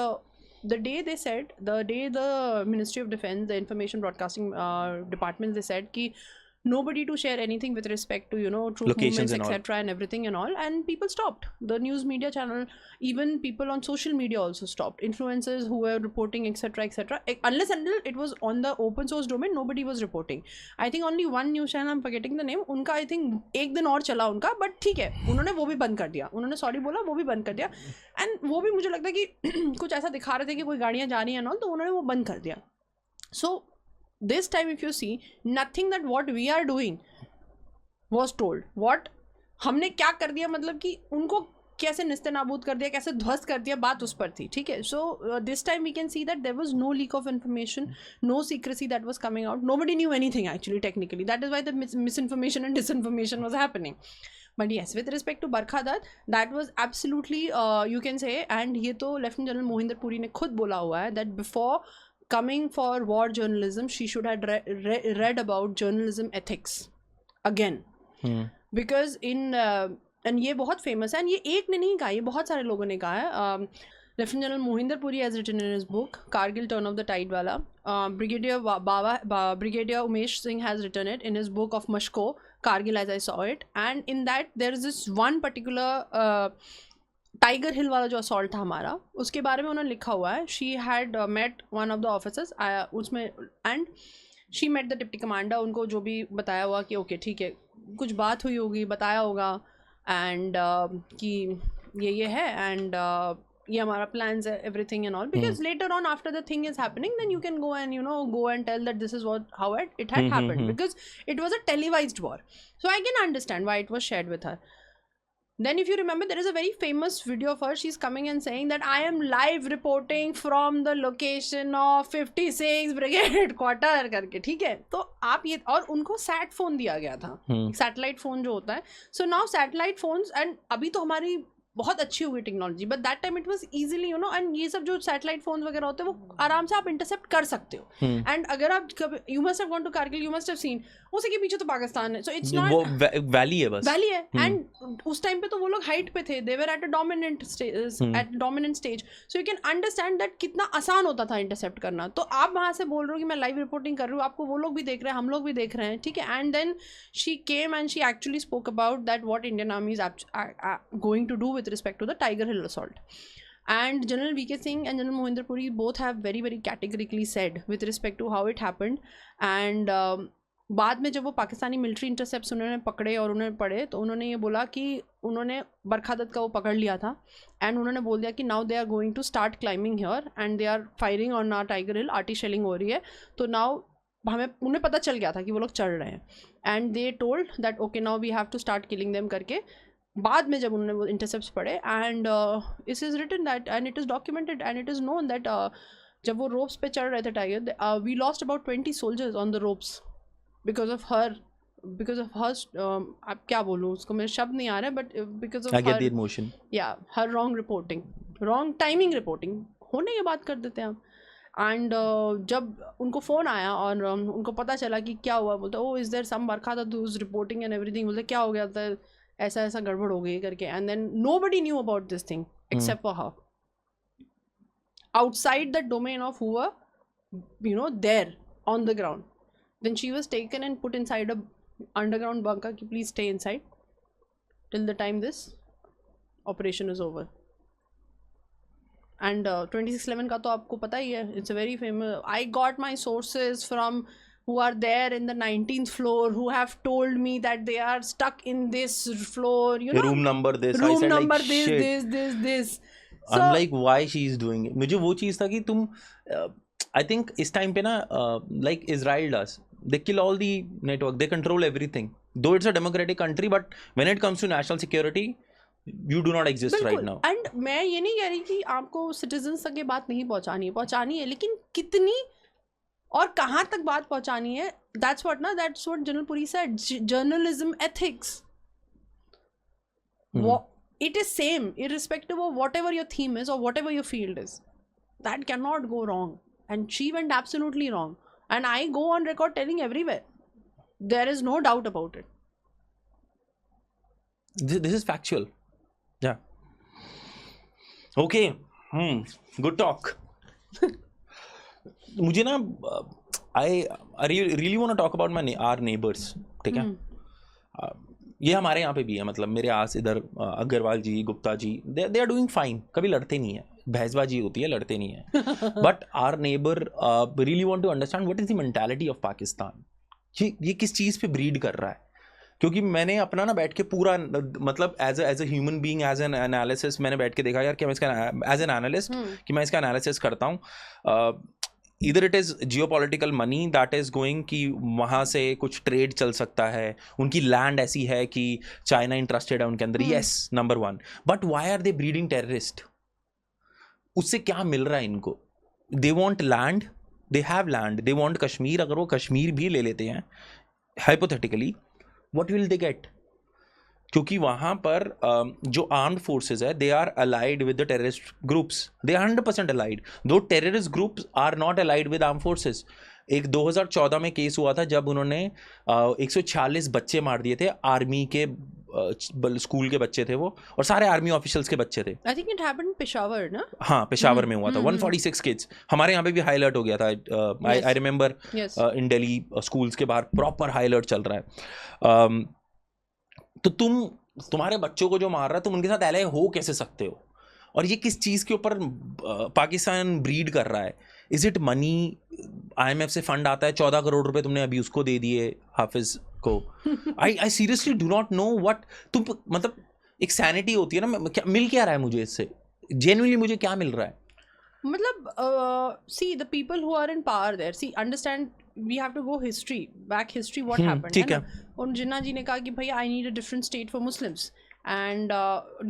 the day the Ministry of Defense, the Information Broadcasting Department, they said ki nobody to share anything with respect to, you know, troop Locations movements, and all. etc. and everything and all, and people stopped. The news media channel, even people on social media also stopped. Influencers who were reporting, etc., etc. Unless until it was on the open source domain, nobody was reporting. I think only one news channel, I'm forgetting the name, उनका I think एक दिन और चला उनका, but ठीक है, उन्होंने वो भी बंद कर दिया, उन्होंने सॉरी बोला, वो भी बंद कर दिया, and वो भी मुझे लगता है कि कुछ ऐसा दिखा रहे थे कि कोई गाड़ियाँ जा रही हैं ना, तो उन्होंने वो बंद कर दिया. So this time if you see, nothing that what we are doing was told. What हमने क्या कर दिया, मतलब कि उनको कैसे निस्ते नाबूद कर दिया, कैसे ध्वस्त कर दिया, बात उस पर थी. ठीक है. So this time we can see that there was no leak of information, no secrecy that was coming out. Nobody knew anything actually technically. That is why the misinformation and disinformation was happening. But yes, with respect to Barkha Dutt, that was absolutely you can say, and ये तो Lieutenant General Mohinder Puri ने खुद बोला हुआ है that before coming for war journalism, she should have read about journalism ethics again. Because in and ये बहुत famous है, and ये एक ने नहीं कहा, ये बहुत सारे लोगों ने कहा है. Lieutenant General Mohinder Puri has written in his book Kargil Turn of the Tide wala. Brigadier Umesh Singh has written it in his book of Mashko, Kargil as I Saw It. And in that there is this one particular Tiger Hill वाला जो assault था हमारा, उसके बारे में उन्होंने लिखा हुआ है. She had met one of the officers उसमें, and she met the deputy commander. उनको जो भी बताया हुआ कि ओके ठीक है, कुछ बात हुई होगी, बताया होगा, एंड कि ये है, एंड ये हमारा प्लान्स है, everything and all. Because later on after the thing is happening, then you can go and you know go and tell that this is what how it had happened, because it was a televised war. So I can understand why it was shared with her. Then if you remember, there is a very famous video of her. She's coming and saying that I am live reporting from the location of 56 Brigade Quarter करके. ठीक है. तो आप ये, और उनको set phone दिया गया था, सैटेलाइट फोन जो होता है. So now satellite phones, and अभी तो हमारी बहुत अच्छी हो गई technology, but that time it was easily you know, and ये सब जो सैटेलाइट फोन वगैरह होते हैं वो आराम से आप इंटरसेप्ट कर सकते हो. एंड अगर आप you must have gone to Kargil, you must have seen उसी के पीछे तो पाकिस्तान है. सो इट्स नॉट, वो वैली है बस, वैली है. एंड उस टाइम पे तो वो लोग हाइट पे थे, they were at a dominant stage. So you can understand that कितना आसान होता था इंटरसेप्ट करना. तो आप वहाँ से बोल रहे हो कि मैं लाइव रिपोर्टिंग कर रही हूँ, आपको वो लोग भी देख रहे हैं, हम लोग भी देख रहे हैं. ठीक है. And then she came and she actually spoke about that what Indian army is going to do with respect to the Tiger Hill assault. And General VK Singh and General Mohinder Puri both have very very categorically said with respect to how it happened. And बाद में जब वो Pakistani military intercepts उन्होंने पकड़े और उन्होंने पढ़े, तो उन्होंने ये बोला कि उन्होंने बरखा दत्त का वो पकड़ लिया था, एंड उन्होंने बोल दिया कि now they are going to start climbing here and they are firing on our tiger hill. Arty shelling हो रही है. तो नाउ हमें, उन्हें पता चल गया था कि वो लोग चढ़ रहे हैं, and they told that okay now we have to start killing them करके. बाद में जब उन्होंने वो इंटरसेप्ट्स पढ़े, and it is written that and it is documented and it is known that जब वो रोप्स पे चढ़ रहे थे tiger, we lost about 20 soldiers on the ropes because of her आप क्या बोलूँ उसको, मेरे शब्द नहीं आ रहे, but because of her emotion, या हर wrong reporting, wrong timing reporting होने की बात कर देते हैं आप. एंड जब उनको फ़ोन आया और उनको पता चला कि क्या हुआ, बोलते ओ इज़ देयर सम बरखा था दूज रिपोर्टिंग एंड एवरीथिंग, बोलते क्या हो गया था, ऐसा ऐसा गड़बड़ हो गई करके. And then nobody knew about this thing except for her outside the domain of who were you know there on the ground. Then she was taken and put inside a underground bunker ki please stay inside. till the time this operation is over. And 2611 का तो आपको पता ही है, it's a very famous. I got my sources from who are there in the 19th floor who have told me that they are stuck in this floor, you know, room number this, I room said number like this, shit. this. I'm like why she is doing it. मुझे वो चीज था कि तुम I think इस time पे ना like Israel does, they kill all the network, they control everything, though it's a democratic country, but when it comes to national security you do not exist right now. And मैं ये नहीं कह रही कि आपको citizens तक ये बात नहीं पहुंचानी है, लेकिन कितनी और कहाँ तक बात पहुंचानी है, that's what Janal Puri said, journalism ethics. It is same irrespective of whatever your theme is or whatever your field is. That cannot go wrong, and she went absolutely wrong, and I go on record telling everywhere, there is no doubt about it. This is factual. Yeah. Okay. Good talk. मुझे ना I really want to talk about our neighbors. ठीक है. ये हमारे यहाँ पे भी है, मतलब मेरे आस इधर अग्रवाल जी, Gupta ji, they are doing fine. कभी लड़ते नहीं है, बहसबाजी होती है, लड़ते नहीं है. But our neighbor really want to understand what is the mentality of Pakistan. ये किस चीज़ पे ब्रीड कर रहा है? क्योंकि मैंने अपना ना बैठ के पूरा मतलब as a human being as an analysis मैंने बैठ के देखा यार कि मैं इसका एज एन एनालिस्ट कि मैं इसका एनालिसिस करता हूँ. इधर it is geopolitical money that is going कि वहाँ से कुछ ट्रेड चल सकता है, उनकी लैंड ऐसी है कि चाइना इंटरेस्टेड है उनके अंदर. Yes, number 1. But why are they breeding terrorist? उससे क्या मिल रहा है इनको? They want land, they have land, they want Kashmir. अगर वो कश्मीर भी ले लेते हैं hypothetically, what will they get? क्योंकि वहाँ पर जो आर्म्ड फोर्सेस है, they are allied with the terrorist groups, they are 100% allied. दो terrorist groups are not allied with arm forces. एक 2014 में केस हुआ था जब उन्होंने 146 बच्चे मार दिए थे, आर्मी के स्कूल के बच्चे थे वो, और सारे आर्मी ऑफिशियल्स के बच्चे थे. I think it happened in Peshawar, ना? हाँ, पेशावर में हुआ था. 146 किड्स. हमारे यहाँ पे भी हाई अलर्ट हो गया था. I remember in Delhi schools के बाहर प्रॉपर हाई अलर्ट चल रहा है. तो तुम्हारे बच्चों को जो मार रहा है, तुम उनके साथ एलाय हो कैसे सकते हो? और ये किस चीज़ के ऊपर पाकिस्तान ब्रीड कर रहा है? Is it money? IMF से फंड आता है, 14 करोड़ रुपए तुमने अभी उसको दे दिए हाफिज को. I seriously do not know what. तुम मतलब एक सैनिटी होती है ना, मिल क्या रहा है मुझे इससे? जेन्युइनली मुझे क्या मिल रहा है? मतलब see the people who are in power there, see understand, we have to go back history what happened. ठीक है. उन जिन्ना जी ने कहा कि भैया I need a different state for Muslims and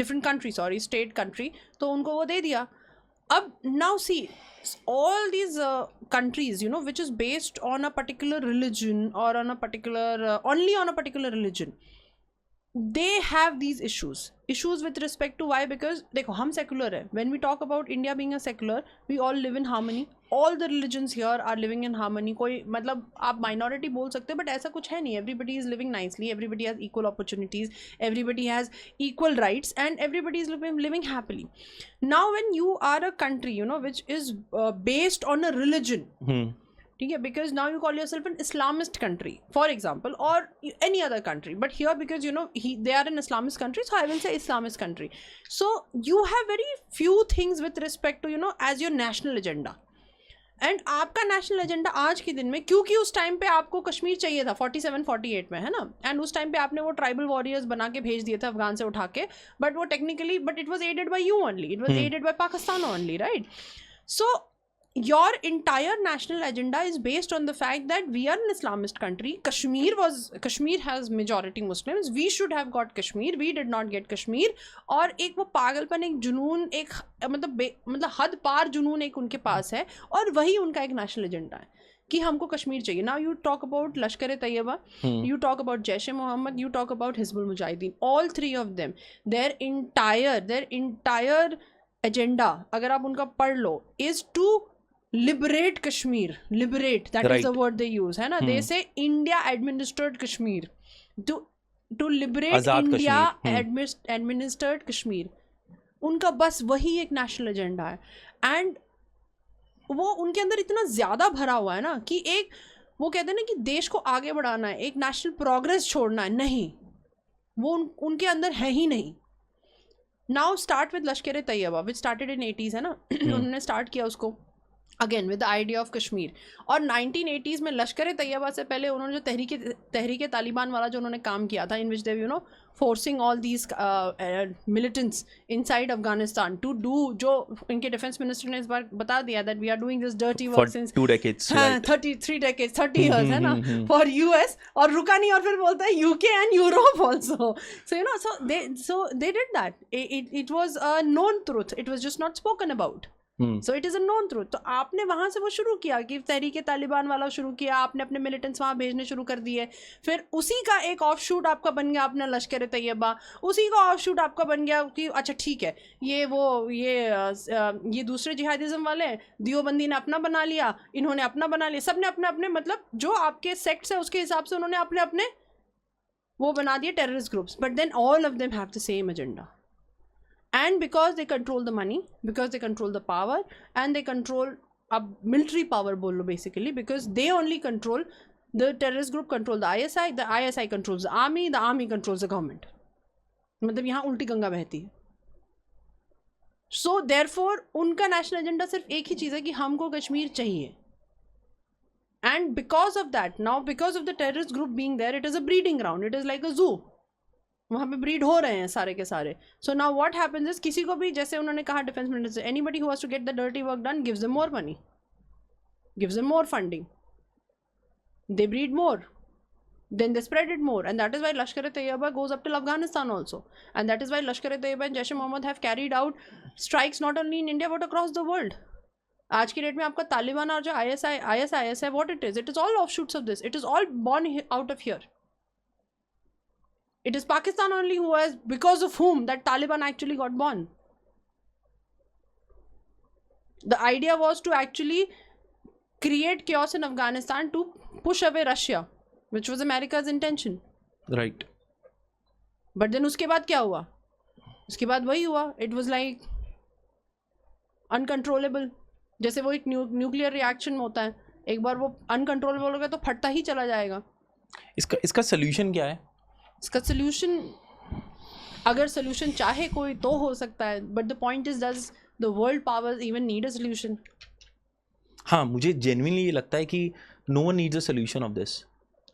different country, state country, तो उनको वो दे दिया. अब now see all these countries, you know, which is based on a particular religion or on a particular only on a particular religion, they have these issues with respect to why, because देखो हम secular है. When we talk about India being a secular, we all live in harmony. All the religions here are living in harmony. कोई मतलब आप minority बोल सकते हैं, but ऐसा कुछ है नहीं. Everybody is living nicely. Everybody has equal opportunities. Everybody has equal rights, and everybody is living happily. Now, when you are a country, you know, which is based on a religion. ठीक है, because now you call yourself an Islamist country, for example, or any other country, but here because you know they are an Islamist country, so I will say Islamist country. So you have very few things with respect to, you know, as your national agenda. And आपका national agenda आज के दिन में, क्योंकि उस time पे आपको कश्मीर चाहिए था 47-48 में, है ना, एंड उस टाइम पे आपने वो ट्राइबल वॉरियर्स बना के भेज दिए थे अफगान से उठा के, बट वो technically but it was added by you only, it was added by Pakistan only, right? So your entire national agenda is based on the fact that we are an Islamist country. Kashmir has majority Muslims. We should have got Kashmir. We did not get Kashmir. और एक वो पागलपन, एक जुनून, एक मतलब हद पार जुनून एक उनके पास है, और वही उनका एक नेशनल एजेंडा है कि हमको कश्मीर चाहिए. Now you talk about Lashkar Taiba, you talk about Jaish A Mohammad, you talk about Hizbul Mujahideen. All three of them, their entire agenda, अगर आप उनका पढ़ लो, is to liberate Kashmir. Liberate, that is the word they use, है ना? They say India administered Kashmir. To liberate Azad India administered Kashmir. उनका बस वही एक नेशनल एजेंडा है, एंड वो उनके अंदर इतना ज़्यादा भरा हुआ है ना कि एक वो कहते हैं ना कि देश को आगे बढ़ाना है, एक नेशनल प्रोग्रेस छोड़ना है. नहीं, वो उनके अंदर है ही नहीं. Now start with Lashkar A Taiba which started in 80s है ना. उन्होंने स्टार्ट किया उसको again with the idea of Kashmir. और 1980s में लश्कर ए तैयबा से पहले उन्होंने जो तहरीक तालिबान वाला जो उन्होंने काम किया था, in which they forcing all these militants inside Afghanistan to do, जो इनके डिफेंस मिनिस्टर ने इस बार बता दिया that we are doing this dirty work since 2 decades, right? 33 decades, 30 years है ना फॉर यूएस. और रुका नहीं और फिर बोलता है UK and Europe also. So they did that. It was a known truth, it was just not spoken about. So it is a known truth. तो आपने वहाँ से वो शुरू किया कि तहरीक तालिबान वाला शुरू किया, आपने अपने मिलिटेंट्स वहाँ भेजने शुरू कर दिए. फिर उसी का एक ऑफ शूट आपका बन गया अपना लश्कर तैयबा. उसी का ऑफ शूट आपका बन गया कि अच्छा ठीक है ये दूसरे जिहादिज्म वाले हैं, दियोबंदी ने अपना बना लिया, इन्होंने अपना बना लिया, सब ने अपने अपने मतलब जो आपके सेक्ट्स है उसके हिसाब से उन्होंने अपने अपने वो बना दिए terrorist groups. But then all of them have the same agenda. And because they control the money, because they control the power, and they control military power bolo basically, because they only control, the terrorist group control the ISI controls the army controls the government. मतलब यहाँ उल्टी गंगा बहती है. So therefore उनका national agenda सिर्फ एक ही चीज़ है कि हमको कश्मीर चाहिए. And because of that, now because of the terrorist group being there, it is a breeding ground, it is like a zoo. वहाँ पे ब्रीड हो रहे हैं सारे के सारे. So now what happens is, किसी को भी जैसे उन्होंने कहा defence minister, anybody who has to get the dirty work done gives them more money, gives them more funding, they breed more, then they spread it more, and that is why Lashkar Taiba goes up till Afghanistan also, and that is why Lashkar Taiba and Jaish-e-Mohammed have carried out strikes not only in India but across the world. आज की date में आपका तालिबान और जो ISIS है, what it is all offshoots of this, it is all born out of here. It is Pakistan only who has, because of whom that Taliban actually got born. The idea was to actually create chaos in Afghanistan to push away Russia, which was America's intention. Right. But then उसके बाद क्या हुआ? उसके बाद वही हुआ. It was like uncontrollable. जैसे वो एक न्यूक्लियर रिएक्शन होता है, एक बार वो अनकंट्रोलेबल हो गया तो फटता ही चला जाएगा. इसका सोल्यूशन क्या है? इसका सोल्यूशन, अगर सोल्यूशन चाहे कोई तो हो सकता है, but the point is does the world powers even need a solution? हाँ, मुझे जेन्युइनली ये लगता है कि no one needs a solution of this.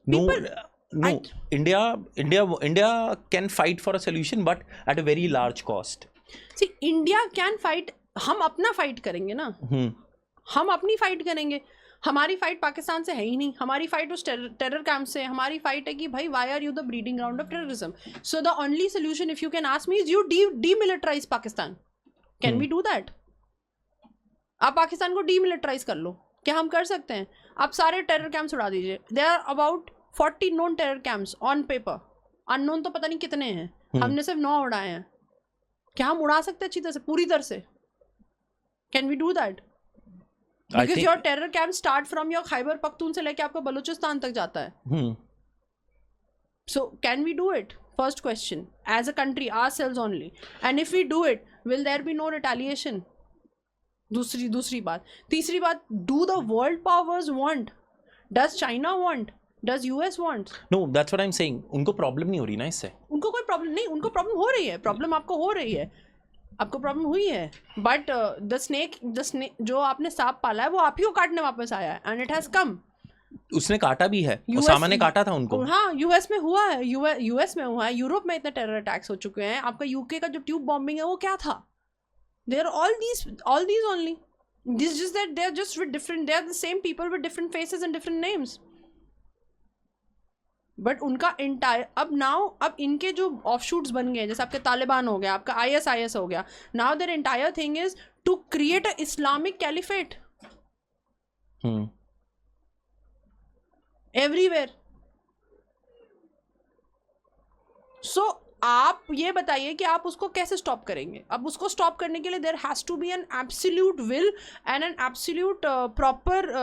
No, India can fight for a solution but at a very large cost. See, India can fight, हम अपना fight करेंगे ना, हम अपनी फाइट करेंगे. हमारी फाइट पाकिस्तान से है ही नहीं. हमारी फाइट उस टेरर कैंप से. हमारी फाइट है कि भाई why are you the breeding ground of terrorism. So the only solution if you can ask me is you demilitarise Pakistan. Can we do that? आप पाकिस्तान को डीमिलिटराइज कर लो. क्या हम कर सकते हैं? आप सारे टेरर कैंप्स उड़ा दीजिए. There are about 40 known terror camps on paper. Unknown तो पता नहीं कितने हैं. हमने सिर्फ 9 उड़ाए हैं. क्या हम उड़ा सकते हैं अच्छी तरह से, पूरी तरह से? Can we do that? Because your terror camps start from your Khyber Pakhtunkhwa से लेके आपका बलूचिस्तान तक जाता है. So can we do it? First question. As a country, ourselves only. And if we do it, will there be no retaliation? दूसरी बात. तीसरी बात, do the world powers want? Does China want? Does US want? No, that's what I'm saying. उनको problem नहीं हो रही ना इससे. उनको कोई प्रॉब्लम नहीं, उनको प्रॉब्लम हो रही है. प्रॉब्लम आपको हो रही है, आपको प्रॉब्लम हुई है. बट द स्नेक जो आपने सांप पाला है वो आप ही को काटने वापस आया है. And it has come. उसने काटा भी है, ओसामा ने काटा था उनको. हाँ, यूएस में हुआ है, यूएस में हुआ है. यूरोप में इतने टेरर अटैक्स हो चुके हैं. आपका यूके का जो ट्यूब बॉम्बिंग है वो क्या था? They are all these only. This just that they are just with different, they are the same people with different faces and different names. But उनका अब इनके जो ऑफशूट्स बन गए, जैसे आपके तालिबान हो गया, आपका ISIS हो गया. Now their entire thing is to create a Islamic caliphate everywhere. So आप ये बताइए कि आप उसको कैसे स्टॉप करेंगे? अब उसको स्टॉप करने के लिए there has to be an absolute will and an absolute proper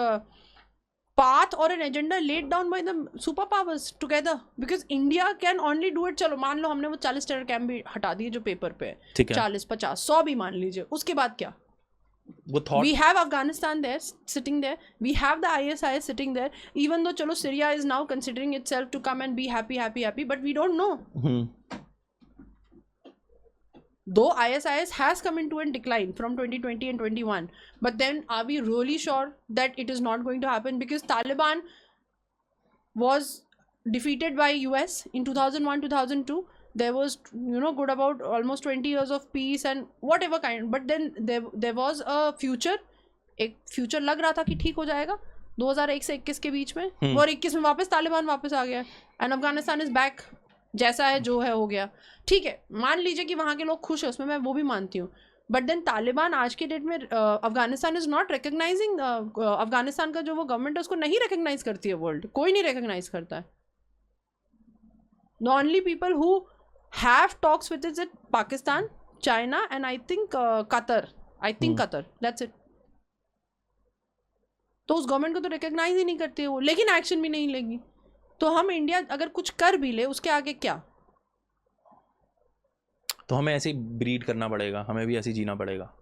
path or an agenda laid down by the superpowers together, because India can only do it. चलो मान लो हमने वो 40 टेरर कैंप भी हटा दिए जो पेपर पे है, 40, 50, 100 भी मान लीजिए. उसके बाद क्या? We have Afghanistan there, sitting there. We have the ISIS sitting there. Even though चलो Syria is now considering itself to come and be happy, but we don't know. though ISIS has come into a decline from 2020 and 21, but then are we really sure that it is not going to happen? Because Taliban was defeated by US in 2001, 2002. There was, good about almost 20 years of peace and whatever kind, but then there was a future. एक future लग रहा था कि ठीक हो जाएगा 2001 से 21 के बीच में, और 21 में वापस तालिबान वापस आ गया एंड अफगानिस्तान इज बैक, जैसा है जो है हो गया, ठीक है, मान लीजिए कि वहाँ के लोग खुश हैं, उसमें मैं वो भी मानती हूँ, बट देन तालिबान आज के डेट में Afghanistan is not recognising, Afghanistan का जो वो गवर्नमेंट है उसको नहीं रिकग्नाइज करती है वर्ल्ड, कोई नहीं रिकग्नाइज करता है. The only people who have talks with is it Pakistan, China and I think Qatar, Qatar, that's it. तो उस गवर्नमेंट को तो रिकग्नाइज ही नहीं करती है वो, लेकिन एक्शन भी नहीं लेगी. तो हम इंडिया अगर कुछ कर भी ले, उसके आगे क्या? तो हमें ऐसे ही ब्रीड करना पड़ेगा, हमें भी ऐसे ही जीना पड़ेगा.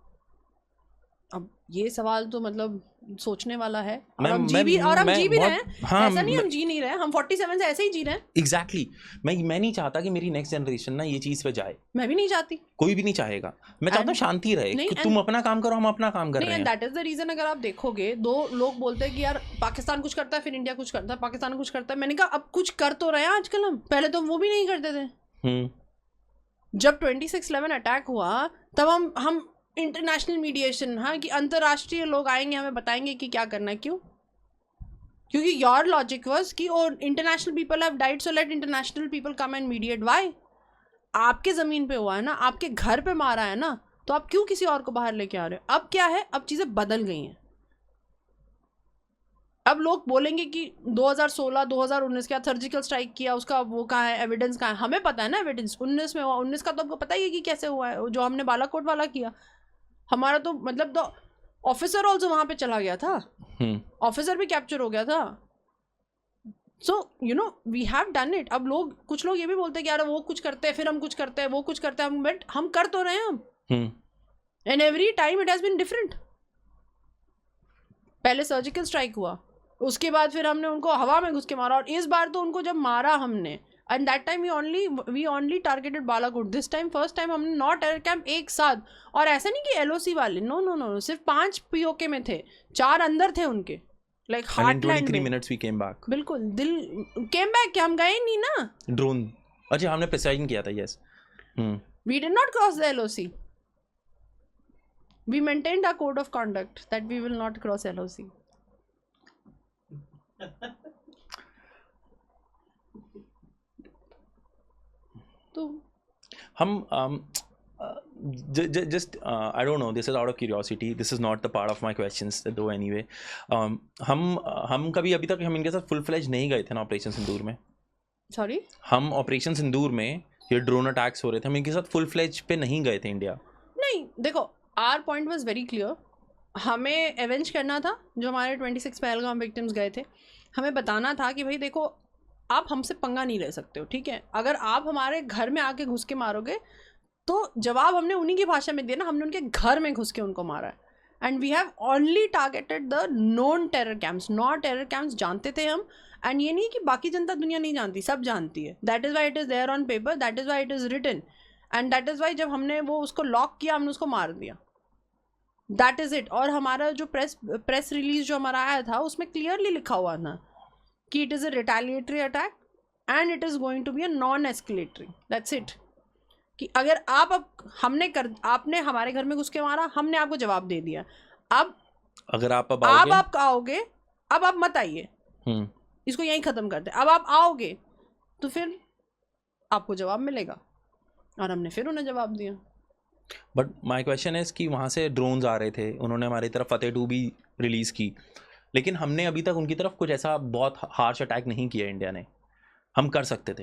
अब ये सवाल तो मतलब सोचने वाला है, और मैं- हम जी मैं- भी और हम मैं जी भी बहुत- रहे हैं. हाँ, ऐसा नहीं हम जी नहीं रहे हैं, हम 47 से ऐसे ही जी रहे हैं. एग्जैक्टली मैं नहीं चाहता कि मेरी नेक्स्ट जनरेशन ना ये चीज़ पे जाए, मैं भी नहीं चाहती. कोई भी नहीं चाहेगा. मैं चाहता हूँ शांति रहे नहीं, कि तुम अपना काम करो, हम अपना काम कर नहीं, रहे एंड हैं. That is the reason. अगर आप देखोगे, दो लोग बोलते हैं कि यार पाकिस्तान कुछ करता है, फिर इंडिया कुछ करता है, पाकिस्तान कुछ करता है. मैंने कहा अब कुछ कर तो रहे हैं आजकल हम, पहले तो वो भी नहीं करते थे. हम्म. जब 26/11 अटैक हुआ तब हम इंटरनेशनल मीडिएशन, हाँ, कि अंतर्राष्ट्रीय लोग आएंगे हमें बताएंगे कि क्या करना है. क्यों? क्योंकि योर लॉजिक वाज कि oh international people have died, so let international people come and mediate. Why? आपके ज़मीन पे हुआ है ना, आपके घर पे मारा है ना, तो आप क्यों किसी और को बाहर लेके आ रहे हो? अब क्या है, अब चीज़ें बदल गई हैं. अब लोग बोलेंगे कि 2016 2019 क्या सर्जिकल स्ट्राइक किया, उसका वो कहाँ है, एविडेंस कहाँ है? हमें पता है ना एविडेंस 19 में हुआ. 19 का तो आपको पता ही है कि कैसे हुआ है, जो हमने बालाकोट वाला किया. हमारा तो मतलब द ऑफिसर ऑल्सो वहाँ पे चला गया था, ऑफिसर भी कैप्चर हो गया था. So we have done it. अब कुछ लोग ये भी बोलते हैं कि यार वो कुछ करते हैं, फिर हम कुछ करते हैं, वो कुछ करते हैं, बट हम कर तो रहे हैं हम. And every time it has been different. पहले सर्जिकल स्ट्राइक हुआ, उसके बाद फिर हमने उनको हवा में घुस के मारा, और इस बार तो उनको जब मारा हमने, and that time we only targeted Balakot. This time first time हमने 9 टेरर कैंप एक साथ, और ऐसा नहीं कि LOC वाले, नो नो नो, सिर्फ 5 POK में थे, 4 अंदर थे उनके, लाइक हार्टलैंड में. 23 minutes we came back. बिल्कुल, दिल केम बैक, हम गए नहीं ना. ड्रोन, अच्छा हमने प्रिसाइजन किया था. Yes. We did not cross the LOC. We maintained our code of conduct that we will not cross LOC. तो हम just I don't know, this is out of curiosity, this is not the part of my questions though anyway. हम कभी अभी तक हम इनके साथ full fledge नहीं गए थे ना ऑपरेशन सिंदूर में. सॉरी, हम ऑपरेशन सिंदूर में ये ड्रोन अटैक्स हो रहे थे, हम इनके साथ फुल फ्लेज पे नहीं गए थे इंडिया. नहीं, देखो, our point was very clear. हमें एवेंज करना था जो हमारे 26 पहलगाम विक्टिम्स गए थे. हमें बताना था कि भाई देखो, आप हमसे पंगा नहीं ले सकते हो, ठीक है? अगर आप हमारे घर में आके घुस के मारोगे तो जवाब हमने उन्हीं की भाषा में दिया ना, हमने उनके घर में घुस के उनको मारा है. And we have only targeted the known terror camps. Non terror camps जानते थे हम, एंड ये नहीं कि बाकी जनता दुनिया नहीं जानती, सब जानती है. That is why it is there on paper, that is why it is written, and that is why जब हमने वो उसको लॉक किया, हमने उसको मार दिया. That is it. और हमारा जो प्रेस रिलीज जो हमारा आया था, उसमें क्लियरली लिखा हुआ था कि it is a retaliatory attack and it is going to be a non escalatory. That's it. कि अगर आपने हमारे घर में घुस के मारा, हमने आपको जवाब दे दिया. अब अगर आप आओगे, अब आप मत आइए, इसको यहीं ख़त्म करते. अब आप आओगे तो फिर आपको जवाब मिलेगा, और हमने फिर उन्हें जवाब दिया. बट माई क्वेश्चन इज कि वहाँ से ड्रोन्स आ रहे थे, उन्होंने हमारी तरफ फतेह 2 भी रिलीज़ की, लेकिन हमने अभी तक उनकी तरफ कुछ ऐसा बहुत हार्श अटैक नहीं किया इंडिया ने. हम कर सकते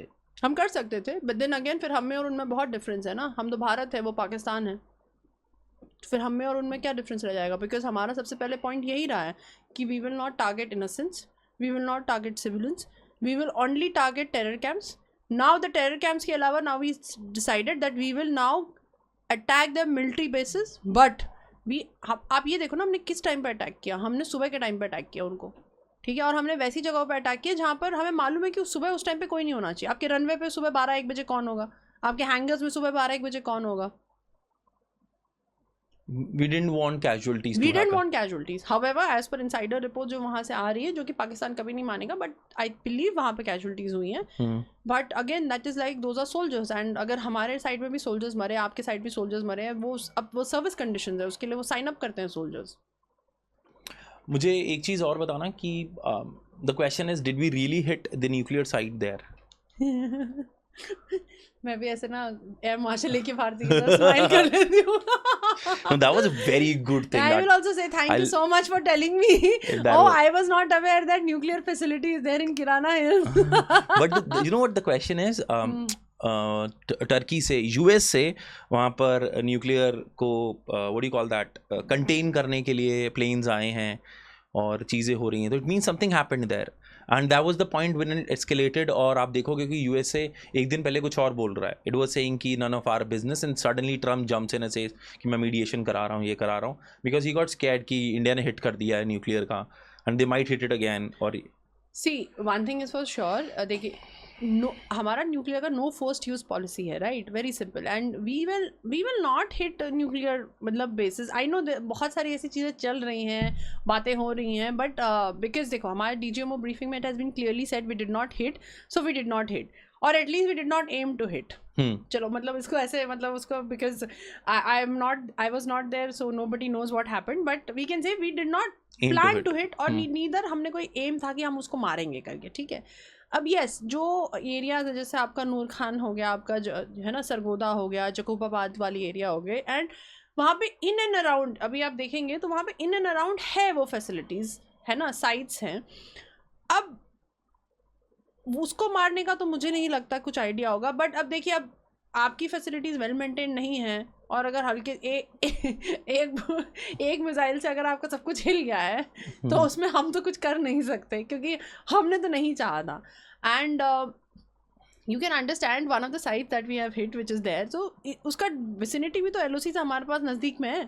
थे, बट देन अगेन फिर हम में और उनमें बहुत डिफरेंस है ना. हम तो भारत है, वो पाकिस्तान है, तो फिर हम में और उनमें क्या डिफरेंस रह जाएगा? बिकॉज हमारा सबसे पहले पॉइंट यही रहा है कि we will not target innocents, we will not target civilians, we will only target terror camps. Now the terror camps के अलावा now we decided that we will now attack the military bases. But आप ये देखो ना, हमने किस time पर attack किया? हमने सुबह के टाइम पर अटैक किया उनको, ठीक है? और हमने वैसी जगहों पर अटैक किया जहाँ पर हमें मालूम है कि सुबह उस टाइम पे कोई नहीं होना चाहिए. आपके रनवे पे सुबह 12-1 बजे कौन होगा? आपके हैंगर्स में सुबह 12-1 बजे कौन होगा? We didn't want casualties to We didn't happen. want casualties. However, as per insider report जो वहाँ से आ रही है, जो कि पाकिस्तान कभी नहीं मानेगा, but I believe वहाँ पे casualties हुई हैं. But again, that is like those are soldiers, and अगर हमारे साइड में भी soldiers मरे, आपके साइड भी soldiers मरे हैं, वो service conditions है, उसके लिए वो sign up करते हैं soldiers. मुझे एक चीज़ और बताना कि the question is, did we really hit the nuclear site there? मैं भी ऐसे ना एयर मार्शल लेके भारती की तरह स्माइल कर लेती हूँ. No, that was a very good thing. I will also say thank you so much for telling me. I was not aware that nuclear facility is there in Kirana Hills. But you know what the question is? Turkey से, US से वहाँ पर nuclear को what do you call that, contain करने के लिए planes आए हैं और चीज़ें हो रही हैं, तो it means something happened there and that was the point when it escalated. और आप देखोगे कि यूएसए एक दिन पहले कुछ और बोल रहा है. इट वाज सेइंग कि none of our business, and suddenly Trump jumps in and says कि मैं मीडिएशन करा रहा हूँ, ये करा रहा हूँ, बिकॉज ही गॉट स्कैर्ड कि इंडिया ने हिट कर दिया है न्यूक्लियर का and they might hit it again. और see one thing is for sure, देखिए नो, हमारा न्यूक्लियर का नो फर्स्ट यूज पॉलिसी है, right, very simple, and we will not hit nuclear मतलब बेसिस. आई नो बहुत सारी ऐसी चीज़ें चल रही हैं, बातें हो रही हैं, बट बिकॉज देखो हमारे डीजीएमओ ब्रीफिंग में it has been clearly said we did not hit, so we did not hit, और at least we did not aim to hit. चलो मतलब इसको ऐसे मतलब उसको, because I was not there, so nobody knows what happened, but we can say we did not plan to hit, और neither हमने कोई एम था कि हम उसको मारेंगे करके, ठीक है. अब यस, जो एरियाज है जैसे आपका नूर खान हो गया, आपका जो है ना सरगोदा हो गया, जकूबाबाद वाली एरिया हो गए, एंड वहाँ पे इन एंड अराउंड अभी आप देखेंगे तो वहाँ पे इन एंड अराउंड है वो फैसिलिटीज़, है ना, साइट्स हैं. अब उसको मारने का तो मुझे नहीं लगता कुछ आइडिया होगा, बट अब देखिए, अब आपकी फैसिलिटीज़ वेल मेंटेन नहीं हैं, और अगर हल्के एक मिसाइल से अगर आपका सब कुछ हिल गया है तो उसमें हम तो कुछ कर नहीं सकते, क्योंकि हमने तो नहीं चाहा था. And you can understand one of the site that we have hit which is there, तो उसका विसिनिटी भी तो एलओसी से हमारे पास नज़दीक में है,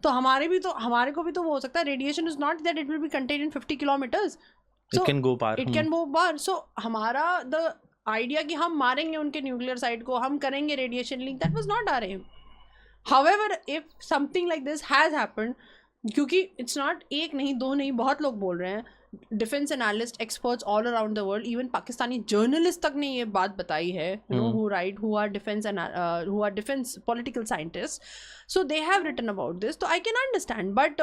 तो हमारे को भी तो वो हो सकता है. Radiation is not that it will be contain in 50 kilometres, it can go far. It can go far. So हमारा द आइडिया कि हम मारेंगे उनके न्यूक्लियर साइट को, हम करेंगे radiation leak, that was not our aim. However if something like this has happened, क्योंकि it's not एक नहीं दो नहीं, बहुत लोग बोल रहे हैं, defence analyst, experts all around the world, even Pakistani journalist तक ने ये बात बताई है, you know, who are defence political scientist, so they have written about this. तो आई कैन अंडरस्टैंड, बट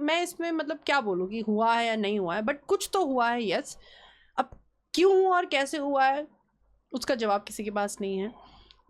मैं इसमें मतलब क्या बोलूँ कि हुआ है या नहीं हुआ है, बट कुछ तो हुआ है, यस. अब क्यों हुआ और कैसे हुआ है उसका जवाब किसी के पास नहीं है,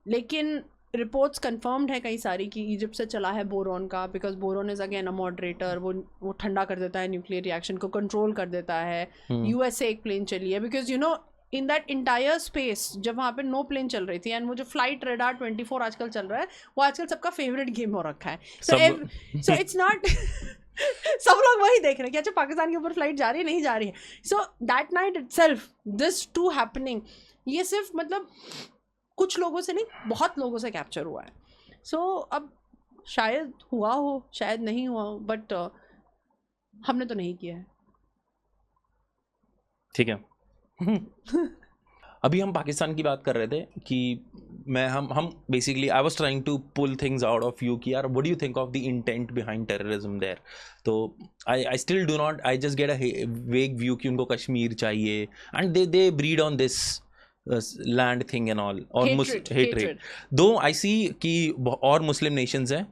लेकिन रिपोर्ट्स कंफर्म्ड है कई सारी कि इजिप्ट से चला है बोरॉन का, because boron is again a moderator, वो ठंडा कर देता है न्यूक्लियर रिएक्शन को, कंट्रोल कर देता है. यूएस से एक प्लेन चली है, because you know in that entire space जब वहाँ पे नो प्लेन चल रही थी, एंड वो जो फ्लाइट रेडार 24 आजकल चल रहा है, वो आजकल सबका फेवरेट गेम हो रखा है. सो इट्स नॉट सब लोग वही देख रहे हैं कि अच्छा पाकिस्तान के ऊपर फ्लाइट जा रही है, नहीं जा रही है. So that night itself this too happening, ये सिर्फ मतलब कुछ लोगों से नहीं, बहुत लोगों से कैप्चर हुआ है. सो अब शायद हुआ हो, शायद नहीं हुआ हो, बट हमने तो नहीं किया है. ठीक है. अभी हम पाकिस्तान की बात कर रहे थे कि हम basically I was trying to pull things out of you कि यार what do you think of the intent behind terrorism there. तो I still do not, I just get a vague view कि उनको कश्मीर चाहिए, and they breed on this land thing and all, or hatred. Though I see कि और मुस्लिम nations हैं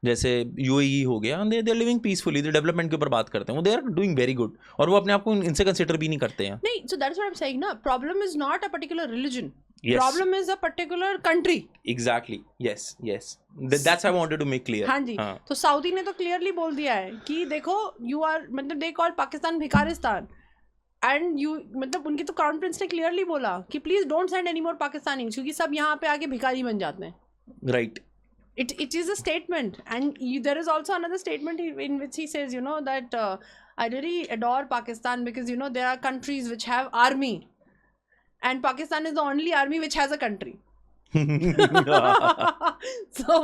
जैसे UAE हो गया, they are living peacefully, they development के ऊपर बात करते हैं, वो they are doing very good, और वो अपने आप को इनसे कंसिडर भी नहीं करते हैं. नहीं, so that's what I'm saying ना, problem is not a particular religion, problem is a particular country. Exactly, yes, that's I wanted to make clear. हाँ जी, तो सऊदी ने तो क्लियरली बोल दिया है कि देखो you are मतलब they call Pakistan Bhikaristan, and you मतलब उनकी तो क्राउन प्रिंस ने क्लियरली बोला कि please don't send any more Pakistani, क्योंकि सब यहाँ पे आके भिखारी बन जाते हैं. Right. It is a statement, and there is also another statement in which he says, you know, that I really adore Pakistan because, you know, there are countries which have army, and Pakistan is the only army which has a country. So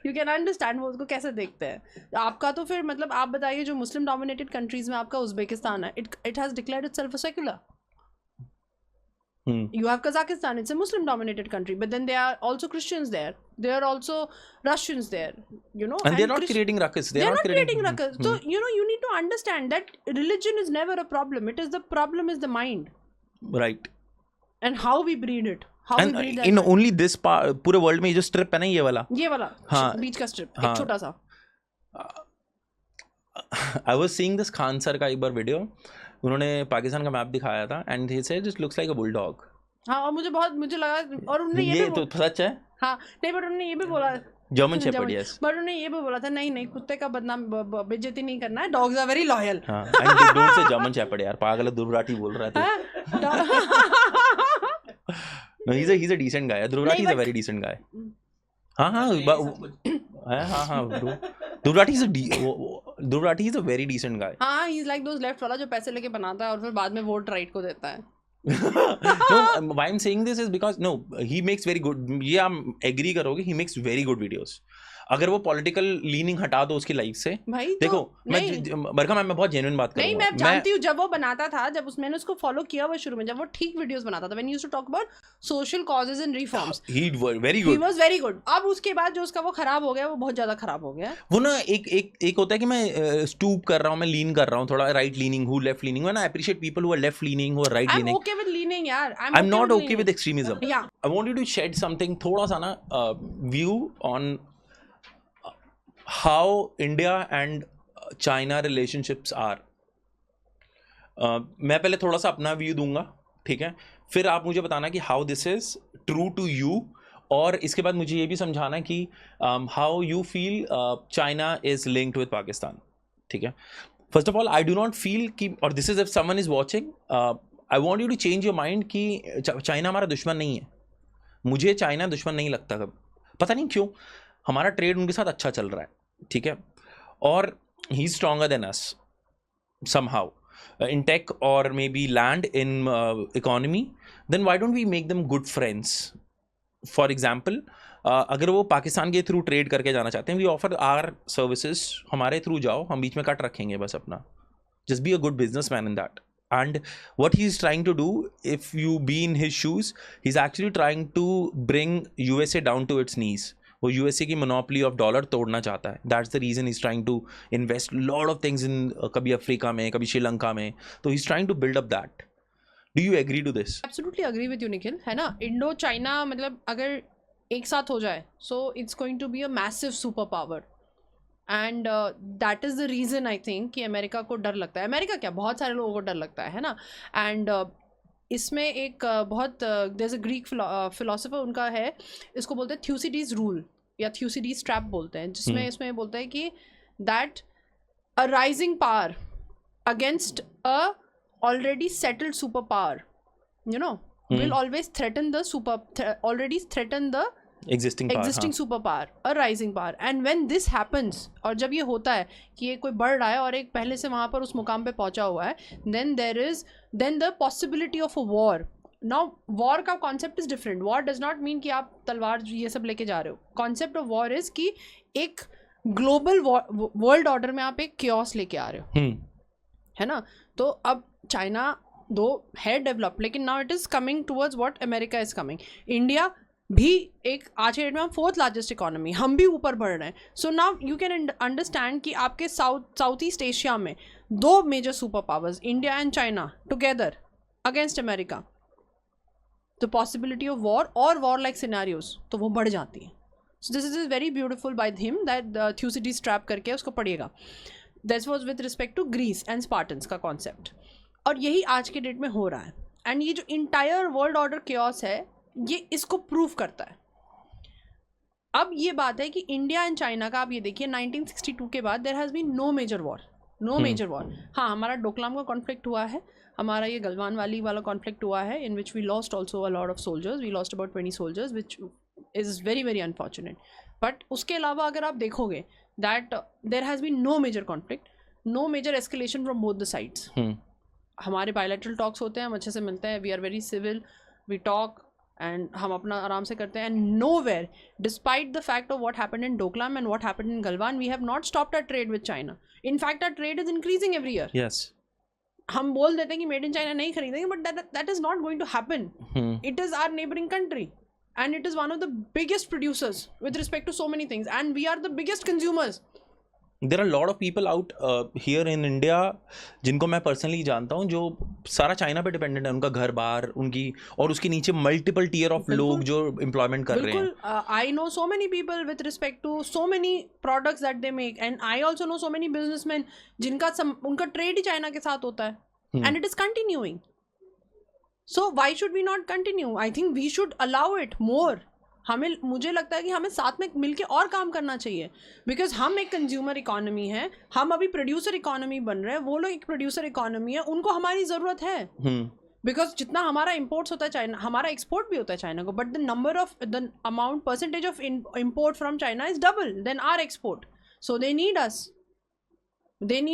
you can understand वो उसको कैसे देखते हैं. आपका तो फिर मतलब आप बताइए, जो मुस्लिम डोमिनेटेड कंट्रीज में आपका उज्बेकिस्तान है, it has declared itself a secular. You have Kazakhstan, it's a Muslim dominated country, but then there are also Christians there. There are also Russians there, you know. And they're not creating ruckus. They're not creating ruckus. So, you know, you need to understand that religion is never a problem. It is the problem is the mind. Right. And how we breed it. How And we breed that in mind. only this part, पूरे world में ये जो strip है ना, ये वाला, ये वाला हाँ, बीच का स्ट्रिप, हाँ, एक छोटा सा. I was seeing this Khan sir का एक बार वीडियो, उन्होंने पाकिस्तान का मैप दिखाया था and he said it looks like a bulldog. हाँ, और मुझे लगा, और उन्होंने ये तो सच है. हाँ नहीं, बट उन्होंने ये भी बोला, जर्मन शेपर्ड, यस. बट उन्होंने ये भी बोला था, नहीं कुत्ते का बदनाम बेइज्जती नहीं करना है, डॉग्स आर वेरी लॉयल. हाँ, and don't say German shepherd यार, पागल है, दुर्राठी बोल रहा है. No, he's a decent guy. Dhruv is a very decent guy. Dhruv Rathi is a very decent guy. हाँ, he's like those left वाला जो पैसे लेके बनाता है और फिर बाद में वोट राइट को देता है. No, why I'm saying this is because no, he makes very good. ये आप agree करोगे, he makes very good videos. अगर वो पॉलिटिकल लीनिंग हटा दो उसकी लाइफ से, भाई देखो, मैं बरका मैं बहुत जेन्युइन बात करूंगा. नहीं, मैं जानती हूँ जब वो बनाता था, जब मैंने उसको फॉलो किया हुआ शुरू में, जब वो ठीक वीडियोस बनाता था, when he used to talk about social causes and reforms, he very good. He was very good. अब उसके बाद जो उसका वो खराब हो गया, वो बहुत ज्यादा खराब हो गया. वो ना एक होता है कि मैं स्टूप कर रहा हूँ, मैं लीन कर रहा हूँ, थोड़ा right leaning, who left leaning. When I appreciate people who are left leaning, who are right leaning. I'm okay with leaning यार. I'm not okay with extremism. Yeah. I want you to shed something, थोड़ा सा ना view on how India and China relationships are. मैं पहले थोड़ा सा अपना view दूंगा, ठीक है, फिर आप मुझे बताना कि how this is true to you, और इसके बाद मुझे ये भी समझाना कि how you feel China is linked with Pakistan, ठीक है. First of all, I do not feel कि, और this is if someone is watching, I want you to change your mind कि चाइना हमारा दुश्मन नहीं है. मुझे चाइना दुश्मन नहीं लगता. कब पता नहीं क्यों हमारा ट्रेड उनके साथ अच्छा चल रहा है, ठीक है, और he is stronger than us somehow in tech or maybe land in economy. Then why don't we make them good friends? For example, अगर वो पाकिस्तान के थ्रू ट्रेड करके जाना चाहते हैं, we offer our services, हमारे थ्रू जाओ, हम बीच में कट रखेंगे बस अपना. Just be a good businessman in that. And what he's trying to do, if you be in his shoes, he's actually trying to bring USA down to its knees. वो USA की monopoly of dollar तोड़ना चाहता है. That's the reason is trying to invest lot of things in, कभी Africa में, कभी श्रीलंका में. तो he is trying to build up that. Do you agree to this? Absolutely agree with you Nikhil, है ना. इंडो चाइना मतलब अगर एक साथ हो जाए, so it's going to be a massive super power. And that is the reason I think कि America को डर लगता है. अमेरिका क्या, बहुत सारे लोगों को डर लगता है ना. एंड इसमें एक बहुत there is a Greek philosopher, उनका है, इसको बोलते हैं थ्यूसिडीज रूल या थ्यूसिडीज ट्रैप बोलते हैं, जिसमें इसमें बोलता है कि that a rising power against a already settled super power, you know, will always threaten the super, already threaten the existing super power, a rising power. And when this happens, और जब ये होता है कि ये कोई बढ़ रहा है और एक पहले से वहाँ पर उस मुकाम पे पहुँचा हुआ है, then the possibility of a war. Now war का concept is different. War does not mean कि आप तलवार ये सब लेके जा रहे हो. Concept of war is कि एक global world order में आप एक chaos लेके आ रहे हो, है ना. तो अब चाइना दो है डेवलप, लेकिन now it is coming towards what America is coming. India भी एक आज के डेट में हम 4th लार्जेस्ट इकोनॉमी, हम भी ऊपर बढ़ रहे हैं. So now you can understand कि आपके साउथ ईस्ट एशिया में दो major super powers, India and China together against America, the possibility of war और वॉर लाइक सिनेरियोज तो वो बढ़ जाती है. So this is very beautiful by him that Thucydides trap करके उसको पढ़िएगा. This was with respect to Greece and Spartans का कॉन्सेप्ट, और यही आज के डेट में हो रहा है. एंड ये जो इंटायर वर्ल्ड ऑर्डर केओस है, ये इसको प्रूव करता है. अब ये बात है कि इंडिया एंड चाइना का आप ये देखिए 1962 के बाद there has been no major war. हाँ, हमारा डोकलाम का कॉन्फ्लिक्ट हुआ है, हमारा ये गलवान वाली वाला कॉन्फ्लिक्ट हुआ है, in which we lost also a lot of soldiers. We lost about 20 soldiers, which is very very unfortunate. But उसके अलावा अगर आप देखोगे that there has been no major conflict, no major escalation from both the sides. हमारे bilateral talks होते हैं, हम अच्छे से मिलते हैं, we are very civil, we talk and हम अपना आराम से करते हैं. And nowhere, despite the fact of what happened in Doklam and what happened in Galwan, we have not stopped our trade with China. In fact, our trade is increasing every year. Yes. हम बोल देते हैं कि made in China नहीं खरीदेंगे, but that is not going to happen. It is our neighbouring country and it is one of the biggest producers with respect to so many things, and we are the biggest consumers. There are a lot of people out here in India जिनको मैं personally जानता हूँ जो सारा China पे dependent है, उनका घर बार उनकी, और उसके नीचे मल्टीपल टीयर ऑफ लोग जो एम्प्लॉयमेंट कर रहे हैं. बिल्कुल, I know so many people with respect to so many products that they make, and I also know so many businessmen जिनका उनका ट्रेड ही चाइना के साथ होता है, and it is continuing. So why should we not continue? I think we should allow it more. मुझे लगता है कि हमें साथ में मिलके और काम करना चाहिए, बिकॉज हम एक कंज्यूमर इकोनॉमी है, हम अभी प्रोड्यूसर इकोनॉमी बन रहे हैं, वो लोग एक प्रोड्यूसर इकोनॉमी है, उनको हमारी ज़रूरत है. बिकॉज जितना हमारा इम्पोर्ट्स होता है चाइना, हमारा एक्सपोर्ट भी होता है चाइना को, but the number of the amount percentage of import from China is double than our export. So they need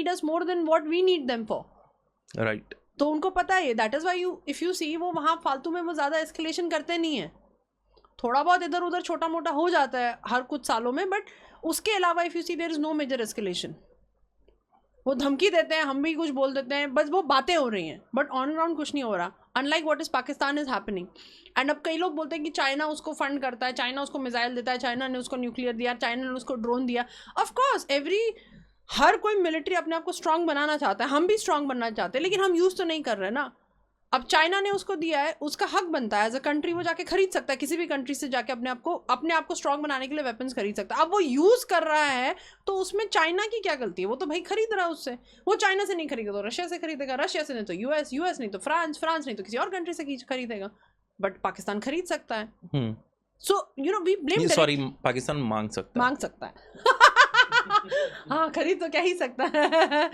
us more than what we need them for. Right. तो उनको पता है. That is why if you see वो वहाँ फालतू में वो ज़्यादा एस्केलेशन करते नहीं है. थोड़ा बहुत इधर उधर छोटा मोटा हो जाता है हर कुछ सालों में, बट उसके अलावा if you see there is no major escalation. वो धमकी देते हैं, हम भी कुछ बोल देते हैं, बस वो बातें हो रही हैं, बट ऑन ग्राउंड कुछ नहीं हो रहा. Unlike what is Pakistan is happening. And अब कई लोग बोलते हैं कि चाइना उसको फंड करता है, चाइना उसको मिसाइल देता है, चाइना ने उसको न्यूक्लियर दिया, चाइना ने उसको ड्रोन दिया. ऑफकोर्स हर कोई मिलिट्री अपने आप को स्ट्रांग बनाना चाहता है, हम भी स्ट्रांग बनना चाहते हैं, लेकिन हम यूज़ तो नहीं कर रहे ना. अब चाइना ने उसको दिया है, उसका हक बनता है एज अ कंट्री, वो जाके खरीद सकता है किसी भी कंट्री से, जाके अपने आप को स्ट्रांग बनाने के लिए वेपन्स खरीद सकता है. अब वो यूज़ कर रहा है तो उसमें चाइना की क्या गलती है? वो तो भाई खरीद रहा है उससे. वो चाइना से नहीं खरीदेगा तो रशिया से खरीदेगा, रशिया से नहीं तो यूएस नहीं तो फ्रांस नहीं तो किसी और कंट्री से खरीदेगा, बट पाकिस्तान खरीद सकता है. So you know we blame. Sorry, Pakistan मांग सकता है. हाँ, खरीद तो क्या ही सकता है.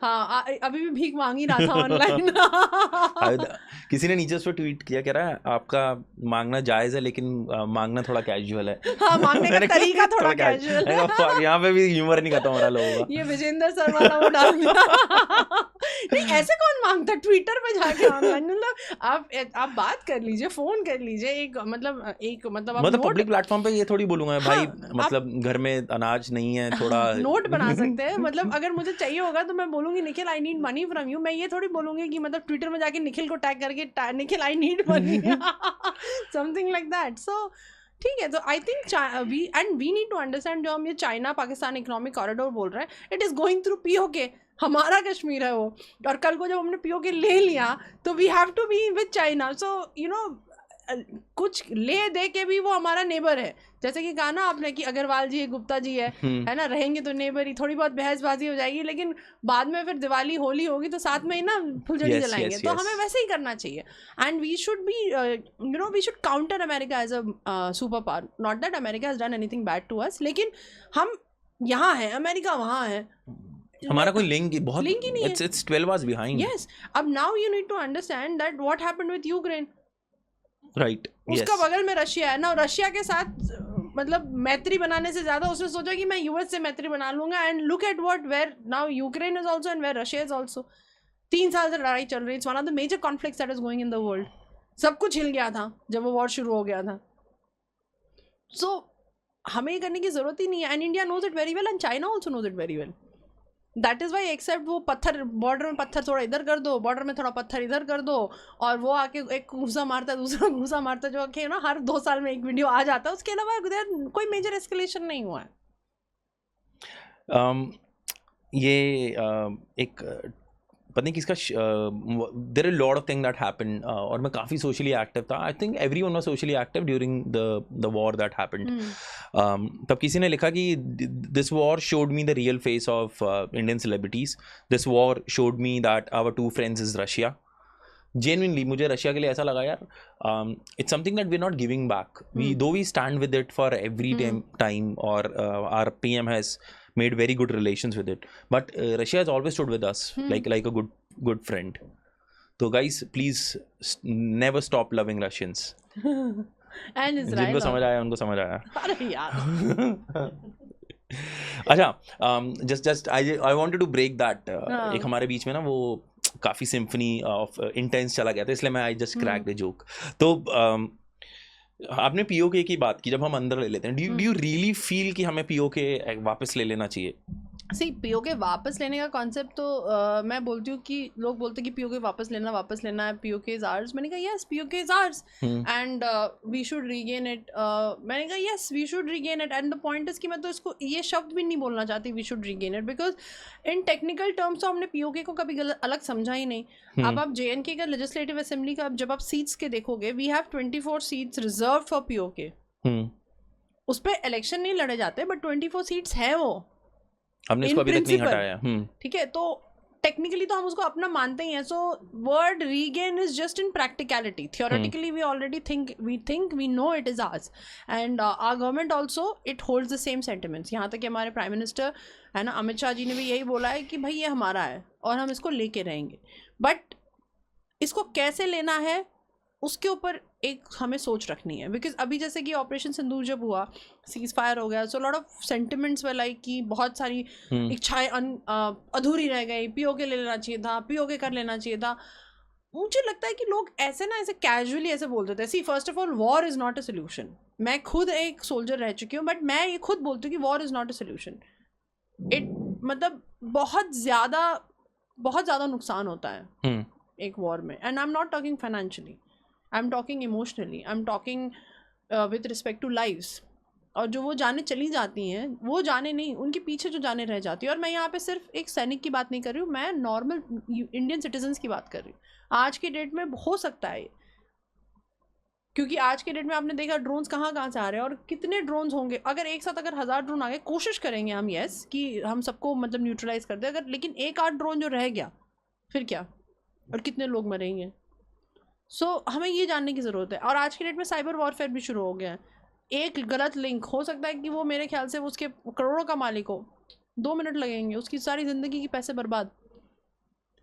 हाँ, अभी भी भीख मांग ही रहा था ऑनलाइन. किसी ने नीचे उस पर ट्वीट किया, कह रहा है आपका मांगना जायज है लेकिन मांगना थोड़ा कैजुअल है. हाँ, मांगने का तरीका थोड़ा कैजुअल है. यहाँ पे भी ह्यूमर नहीं खत्म हो रहा लोगों का. ये विजेंद्र सर वाला वो डाल दिया. नहीं, ऐसे कौन मांगता ट्विटर पे जाके ऑनलाइन? मतलब आप बात कर लीजिए, फोन कर लीजिए, एक मतलब पब्लिक प्लेटफॉर्म पे ये थोड़ी बोलूंगा भाई. मतलब घर में अनाज नहीं है, थोड़ा नोट बना सकते हैं. मतलब अगर मुझे चाहिए होगा तो मैं बोलूंगी Nikhil I need money from you. मैं ये थोड़ी बोलूंगी कि मतलब ट्विटर में जाके निखिल को टैग करके Nikhil I need money, something like that. So ठीक है. तो I think we need to understand, जो हम ये चाइना पाकिस्तान इकोनॉमिक कॉरिडोर बोल रहे हैं, it is going through PoK. हमारा कश्मीर है वो, और कल को जब हमने पीओके ले लिया तो we have to be with China. So you know कुछ ले दे के भी वो हमारा नेबर है. जैसे कि कहा ना आपने कि अग्रवाल जी है, गुप्ता जी है ना, रहेंगे तो नेबर ही. थोड़ी बहुत बहसबाजी हो जाएगी, लेकिन बाद में फिर दिवाली होली होगी तो साथ में ही ना फुलझड़ी जलाएंगे. तो हमें वैसे ही करना चाहिए. And we should be we should counter America as a super power. Not that America has done anything bad to us, लेकिन हम यहाँ हैं, अमेरिका वहाँ है, हमारा कोई लिंक ही नहीं है. It's 12 hours behind. Yes. अब now you need to understand that what happened with Ukraine. Right. उसका बगल में रशिया है ना, रशिया के साथ मतलब मैत्री बनाने से ज्यादा उसने सोचा कि मैं यूएस से मैत्री बना लूंगा. And look at what where now Ukraine is also and where Russia is also. 3 साल से लड़ाई चल रही है. It's one of the major conflicts that is going in the world. सब कुछ हिल गया था जब वो वॉर शुरू हो गया था. सो हमें ये करने की जरूरत ही नहीं है. And India knows it very well and China also knows it very well. That is why except वो पत्थर, बॉर्डर में पत्थर थोड़ा इधर कर दो, बॉर्डर में थोड़ा पत्थर इधर कर दो, और वो आके एक घूसा मारता है, दूसरा घूसा मारता है, जो कि ना हर 2 साल में एक वीडियो आ जाता है. उसके अलावा कोई मेजर एस्केलेशन नहीं हुआ है. ये एक पता नहीं किसका there are lot of thing that happened, और मैं काफ़ी सोशली एक्टिव था. I think everyone was socially active during the war that happened. तब किसी ने लिखा कि this war showed me the real face of Indian celebrities. This war showed me that our 2 friends is Russia. Genuinely मुझे Russia के लिए ऐसा लगा यार, it's something that we are not giving back. We stand with it for every time, और our PM has made very good relations with it, but Russia has always stood with us like a good friend. So guys, please never stop loving Russians. And Israel. जिनको समझ आया उनको समझ आया. अरे यार. अच्छा, just I wanted to break that. एक हमारे बीच में ना वो काफी सिम्फनी ऑफ इंटेंस चला गया था, इसलिए मैं I just cracked a joke. तो आपने पीओके की बात की, जब हम अंदर ले लेते हैं, डू यू रियली फील कि हमें पीओके वापस ले लेना चाहिए? सी पीओके वापस लेने का कॉन्सेप्ट तो मैं बोलती हूँ कि लोग बोलते हैं कि पीओके वापस लेना है, पीओके इज आवर्स। मैंने कहा yes POK is ours and we should regain it. मैंने कहा yes we should regain it and the point is कि मैं तो इसको ये शब्द भी नहीं बोलना चाहती we should regain it, because in technical terms तो हमने पीओके को कभी अलग समझा ही नहीं। अब आप JNK का लेजिस्लेटिव असेंबली का जब आप सीट्स के देखोगे, we have 24 seats reserve for POK. उस पर इलेक्शन नहीं लड़े जाते बट 24 सीट्स है वो, हमने इसको अभी तक नहीं हटाया। ठीक है, तो टेक्निकली तो हम उसको अपना मानते ही हैं। So word regain is just in practicality, theoretically we already think we know it is ours and our government also it holds the same sentiments. यहाँ तक कि हमारे प्राइम मिनिस्टर है ना अमित शाह जी ने भी यही बोला है कि भाई ये हमारा है और हम इसको लेके रहेंगे, बट इसको कैसे लेना है उसके ऊपर एक हमें सोच रखनी है। बिकॉज अभी जैसे कि ऑपरेशन सिंदूर जब हुआ, सीज फायर हो गया, so lot of sentiments way like कि बहुत सारी इच्छाएं अधूरी रह गई, पीओके ले लेना चाहिए था, पीओके कर लेना चाहिए था। मुझे लगता है कि लोग ऐसे ना ऐसे कैजुअली ऐसे बोल देते हैं। See first of all war is not a solution. मैं खुद एक सोल्जर रह चुकी हूँ बट मैं ये खुद बोलती हूँ कि war is not a solution. It मतलब बहुत ज़्यादा नुकसान होता है एक वॉर में, and I am not talking financially, I am talking emotionally, I am talking with respect to lives. और जो वो जाने चली जाती हैं, वो जाने नहीं, उनके पीछे जो जाने रह जाती है। और मैं यहाँ पे सिर्फ एक सैनिक की बात नहीं कर रही हूँ, मैं नॉर्मल इंडियन सिटीजन्स की बात कर रही हूँ। आज की डेट में हो सकता है, क्योंकि आज के डेट में आपने देखा ड्रोन्स कहाँ से आ रहे हैं और कितने ड्रोन्स होंगे। अगर एक साथ अगर 1000 ड्रोन आ गए, कोशिश करेंगे हम यस कि हम सबको मतलब न्यूट्रलाइज कर दें, अगर लेकिन 1-8 ड्रोन जो रह गया फिर क्या, और कितने लोग मरेंगे। सो हमें ये जानने की ज़रूरत है। और आज की डेट में साइबर वॉरफेयर भी शुरू हो गया है। एक गलत लिंक हो सकता है कि वो मेरे ख्याल से उसके करोड़ों का मालिक हो, 2 मिनट लगेंगे, उसकी सारी ज़िंदगी की पैसे बर्बाद।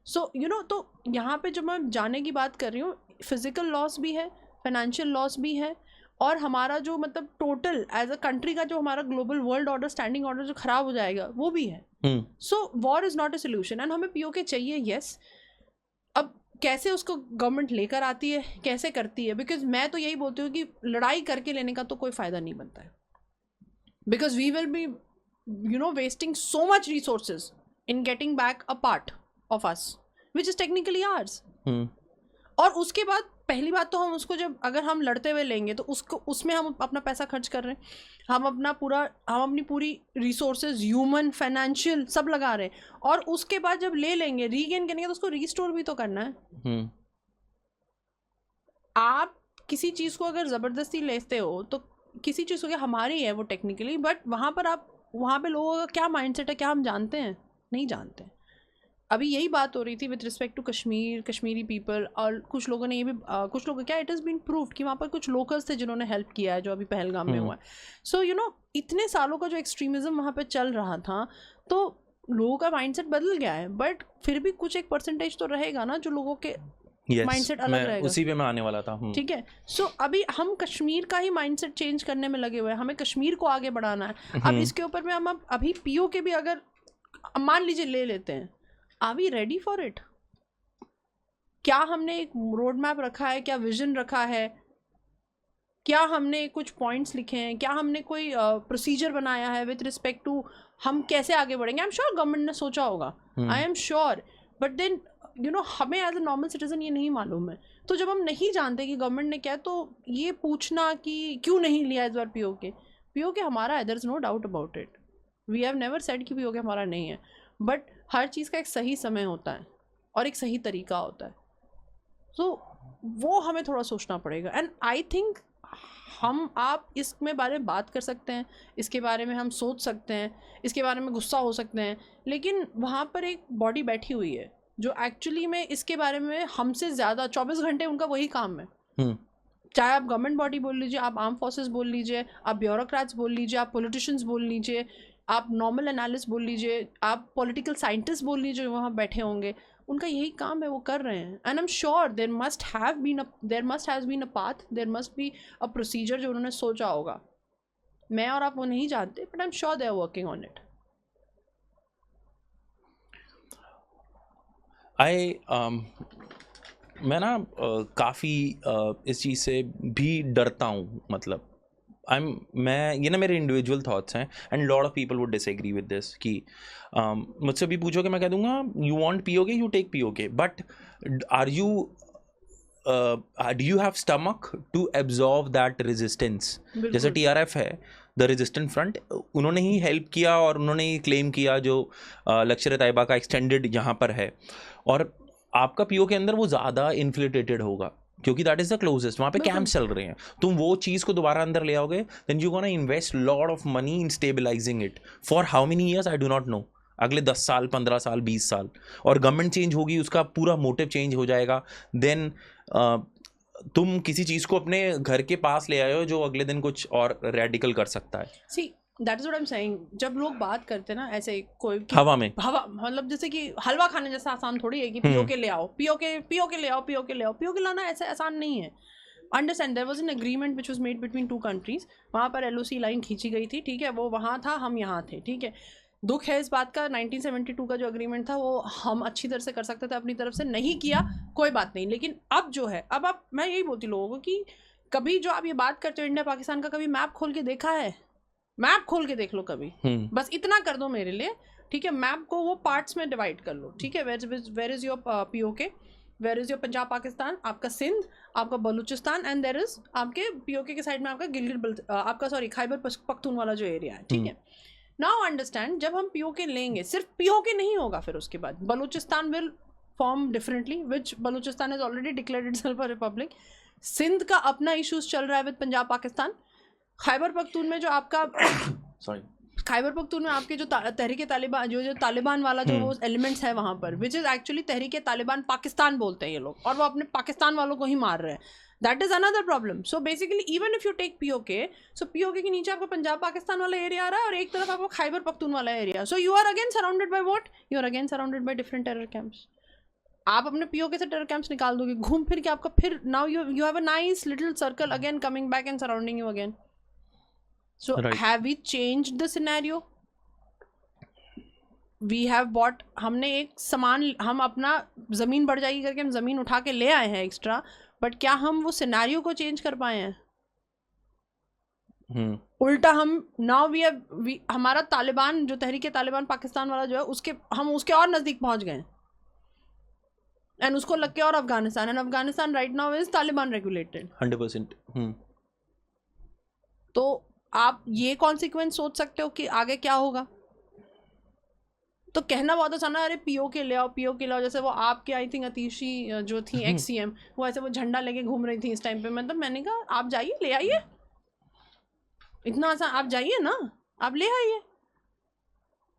सो यू नो, तो यहाँ पे जो मैं जाने की बात कर रही हूँ, फिजिकल लॉस भी है, फाइनेंशियल लॉस भी है, और हमारा जो मतलब टोटल एज अ कंट्री का जो हमारा global world order, standing order जो खराब हो जाएगा वो भी है। So war is not a solution and हमें पीओके चाहिए यस। अब कैसे उसको गवर्नमेंट लेकर आती है, कैसे करती है, बिकॉज मैं तो यही बोलती हूँ कि लड़ाई करके लेने का तो कोई फ़ायदा नहीं बनता है, because we will be you know wasting so much resources in getting back a part of us which is technically ours. और उसके बाद पहली बात तो हम उसको जब अगर हम लड़ते हुए लेंगे तो उसको उसमें हम अपना पैसा खर्च कर रहे हैं, हम अपनी पूरी रिसोर्सेज ह्यूमन फाइनेंशियल सब लगा रहे हैं, और उसके बाद जब ले लेंगे रीगेन करेंगे तो उसको रीस्टोर भी तो करना है। आप किसी चीज़ को अगर ज़बरदस्ती लेते हो तो किसी चीज़ को हमारी है वो टेक्निकली, बट वहाँ पे लोगों का क्या माइंडसेट है क्या हम जानते हैं? नहीं जानते। अभी यही बात हो रही थी with respect to Kashmiri people, और कुछ लोगों ने ये भी कुछ लोग क्या इट इज़ बीन प्रूव्ड कि वहाँ पर कुछ लोकल्स थे जिन्होंने हेल्प किया है, जो अभी पहलगाम में हुआ है। सो यू नो, इतने सालों का जो एक्सट्रीमिज्म वहाँ पे चल रहा था, तो लोगों का माइंडसेट बदल गया है, बट फिर भी कुछ एक परसेंटेज तो रहेगा ना जो लोगों के माइंडसेट अलग रहेगा। उसी पे मैं आने वाला था। ठीक है, सो अभी हम कश्मीर का ही माइंडसेट चेंज करने में लगे हुए हैं, हमें कश्मीर को आगे बढ़ाना है। अब इसके ऊपर में हम अभी पीओ के भी अगर मान लीजिए ले लेते हैं, are we ready for it? क्या हमने एक रोड मैप रखा है, क्या विजन रखा है, क्या हमने कुछ पॉइंट्स लिखे हैं, क्या हमने कोई प्रोसीजर बनाया है विद रिस्पेक्ट टू हम कैसे आगे बढ़ेंगे? आई एम श्योर गवर्नमेंट ने सोचा होगा, I am sure, but then you know हमें एज अ नॉर्मल सिटीजन ये नहीं मालूम है। तो जब हम नहीं जानते कि गवर्नमेंट ने क्या, तो ये पूछना कि क्यों नहीं लिया इस बार पीओके हमारा है, there is no doubt about it. We have never said कि पीओके हमारा नहीं है, बट हर चीज़ का एक सही समय होता है और एक सही तरीका होता है। तो वो हमें थोड़ा सोचना पड़ेगा, एंड आई थिंक आप इसमें बारे में बात कर सकते हैं, इसके बारे में हम सोच सकते हैं, इसके बारे में गुस्सा हो सकते हैं, लेकिन वहाँ पर एक बॉडी बैठी हुई है जो एक्चुअली में इसके बारे में हमसे ज़्यादा 24 घंटे उनका वही काम है। चाहे आप गवर्नमेंट बॉडी बोल लीजिए, आप आर्म फोर्सेस बोल लीजिए, आप ब्यूरोक्रेट्स बोल लीजिए, आप पॉलिटिशियंस बोल लीजिए, आप नॉर्मल एनालिस्ट बोल लीजिए, आप पॉलिटिकल साइंटिस्ट बोल लीजिए, वहाँ बैठे होंगे, उनका यही काम है, वो कर रहे हैं। And I am sure there must have been a path, there must be a procedure जो उन्होंने सोचा होगा। मैं और आप वो नहीं जानते, but I am sure they are working on it. मैं ना काफ़ी इस चीज़ से भी डरता हूँ, मतलब मैं ये ना मेरे इंडिविजुअल थॉट्स हैं and lot of people would disagree with this कि मुझसे भी पूछोगे मैं कह दूंगा you want POK you take POK but are you do you have stomach to absorb that resistance जैसे टीआरएफ है द रेजिस्टेंट फ्रंट उन्होंने ही हेल्प किया और उन्होंने ही क्लेम किया जो लश्कर तैयबा का एक्सटेंडेड यहाँ पर है और आपका पीओ के अंदर वो ज़्यादा इन्फ्लिटेटेड होगा क्योंकि दैट इज द क्लोजेस्ट वहाँ पे कैंप चल रहे हैं तुम वो चीज़ को दोबारा अंदर ले आओगे then you gonna invest lot of money in stabilising it for how many years I do not know अगले 10 साल 15 साल 20 साल और गवर्नमेंट चेंज होगी उसका पूरा मोटिव चेंज हो जाएगा देन तुम किसी चीज़ को अपने घर के पास ले आए हो जो अगले दिन कुछ और रेडिकल कर सकता है see that is what I am saying जब लोग बात करते हैं ना ऐसे कोई हवा में हवा मतलब जैसे कि हलवा खाने जैसा आसान थोड़ी है कि पीओ के ले आओ पीओ के ले आओ पीओ के लाना ऐसे आसान नहीं है understand there was an agreement which was made between two countries वहाँ पर एलओसी लाइन खींची गई थी ठीक है वो वहाँ था हम यहाँ थे ठीक है दुख है इस बात का 1972 का जो एग्रीमेंट था वो हम अच्छी तरह से कर सकते थे अपनी तरफ से नहीं किया कोई बात नहीं लेकिन अब जो है अब आप मैं यही बोलती लोगों को कि कभी जो आप ये बात करते हो इंडिया पाकिस्तान का कभी मैप खोल के देखा है मैप खोल के देख लो कभी बस इतना कर दो मेरे लिए ठीक है मैप को वो पार्ट्स में डिवाइड कर लो ठीक है where is your POK where is your Punjab Pakistan आपका सिंध आपका बलूचिस्तान एंड देयर इज आपके पीओके के साइड में आपका गिलगित आपका सॉरी खैबर पख्तूनवाला जो एरिया है ठीक है नाउ अंडरस्टैंड जब हम पीओके लेंगे सिर्फ पीओके नहीं होगा फिर उसके बाद Balochistan will form differently which Balochistan is already declared itself a republic Sindh का अपना इश्यूज चल रहा है विद पंजाब पाकिस्तान खैबर पख्तून में जो आपका सॉरी खैबर पख्तून में आपके जो तहरीक तालिबान जो तालिबान वाला जो वो एलिमेंट्स है वहाँ पर विच इज़ एक्चुअली तहरीक तालिबान पाकिस्तान बोलते हैं ये लोग और वो अपने पाकिस्तान वालों को ही मार रहे हैं that is another problem so basically even if you take POK so POK के नीचे आपको पंजाब पाकिस्तान वाला एरिया आ रहा है और एक तरफ आपको खैबर पख्तून वाला area so you are again surrounded by what you are again surrounded by different terror camps आप अपने पीओके से टेरर कैंप्स निकाल दोगे घूम फिर के आपका फिर now you have a nice little circle again coming back and surrounding you again So right. Have we changed the scenario? We have bought हमने एक सामान हम अपना ज़मीन बढ़ जाएगी करके हम ज़मीन उठा के ले आए हैं एक्स्ट्रा बट क्या हम वो सिनेरियो को चेंज कर पाए हैं उल्टा हम नाउ वी हमारा तालिबान जो तहरीक तालिबान पाकिस्तान वाला जो है हम उसके और नज़दीक पहुंच गए एंड उसको लग के और Afghanistan right now is Taliban regulated 100%. तो आप ये कॉन्सिक्वेंस सोच सकते हो कि आगे क्या होगा तो कहना बहुत आसान है अरे पीओ के ले आओ जैसे वो आपके आई थिंक अतीशी जो थी एक्स-सीएम वो ऐसे वो झंडा लेके घूम रही थी इस टाइम पे मतलब मैंने कहा आप जाइए ले आइए इतना आसान आप जाइए ना आप ले आइए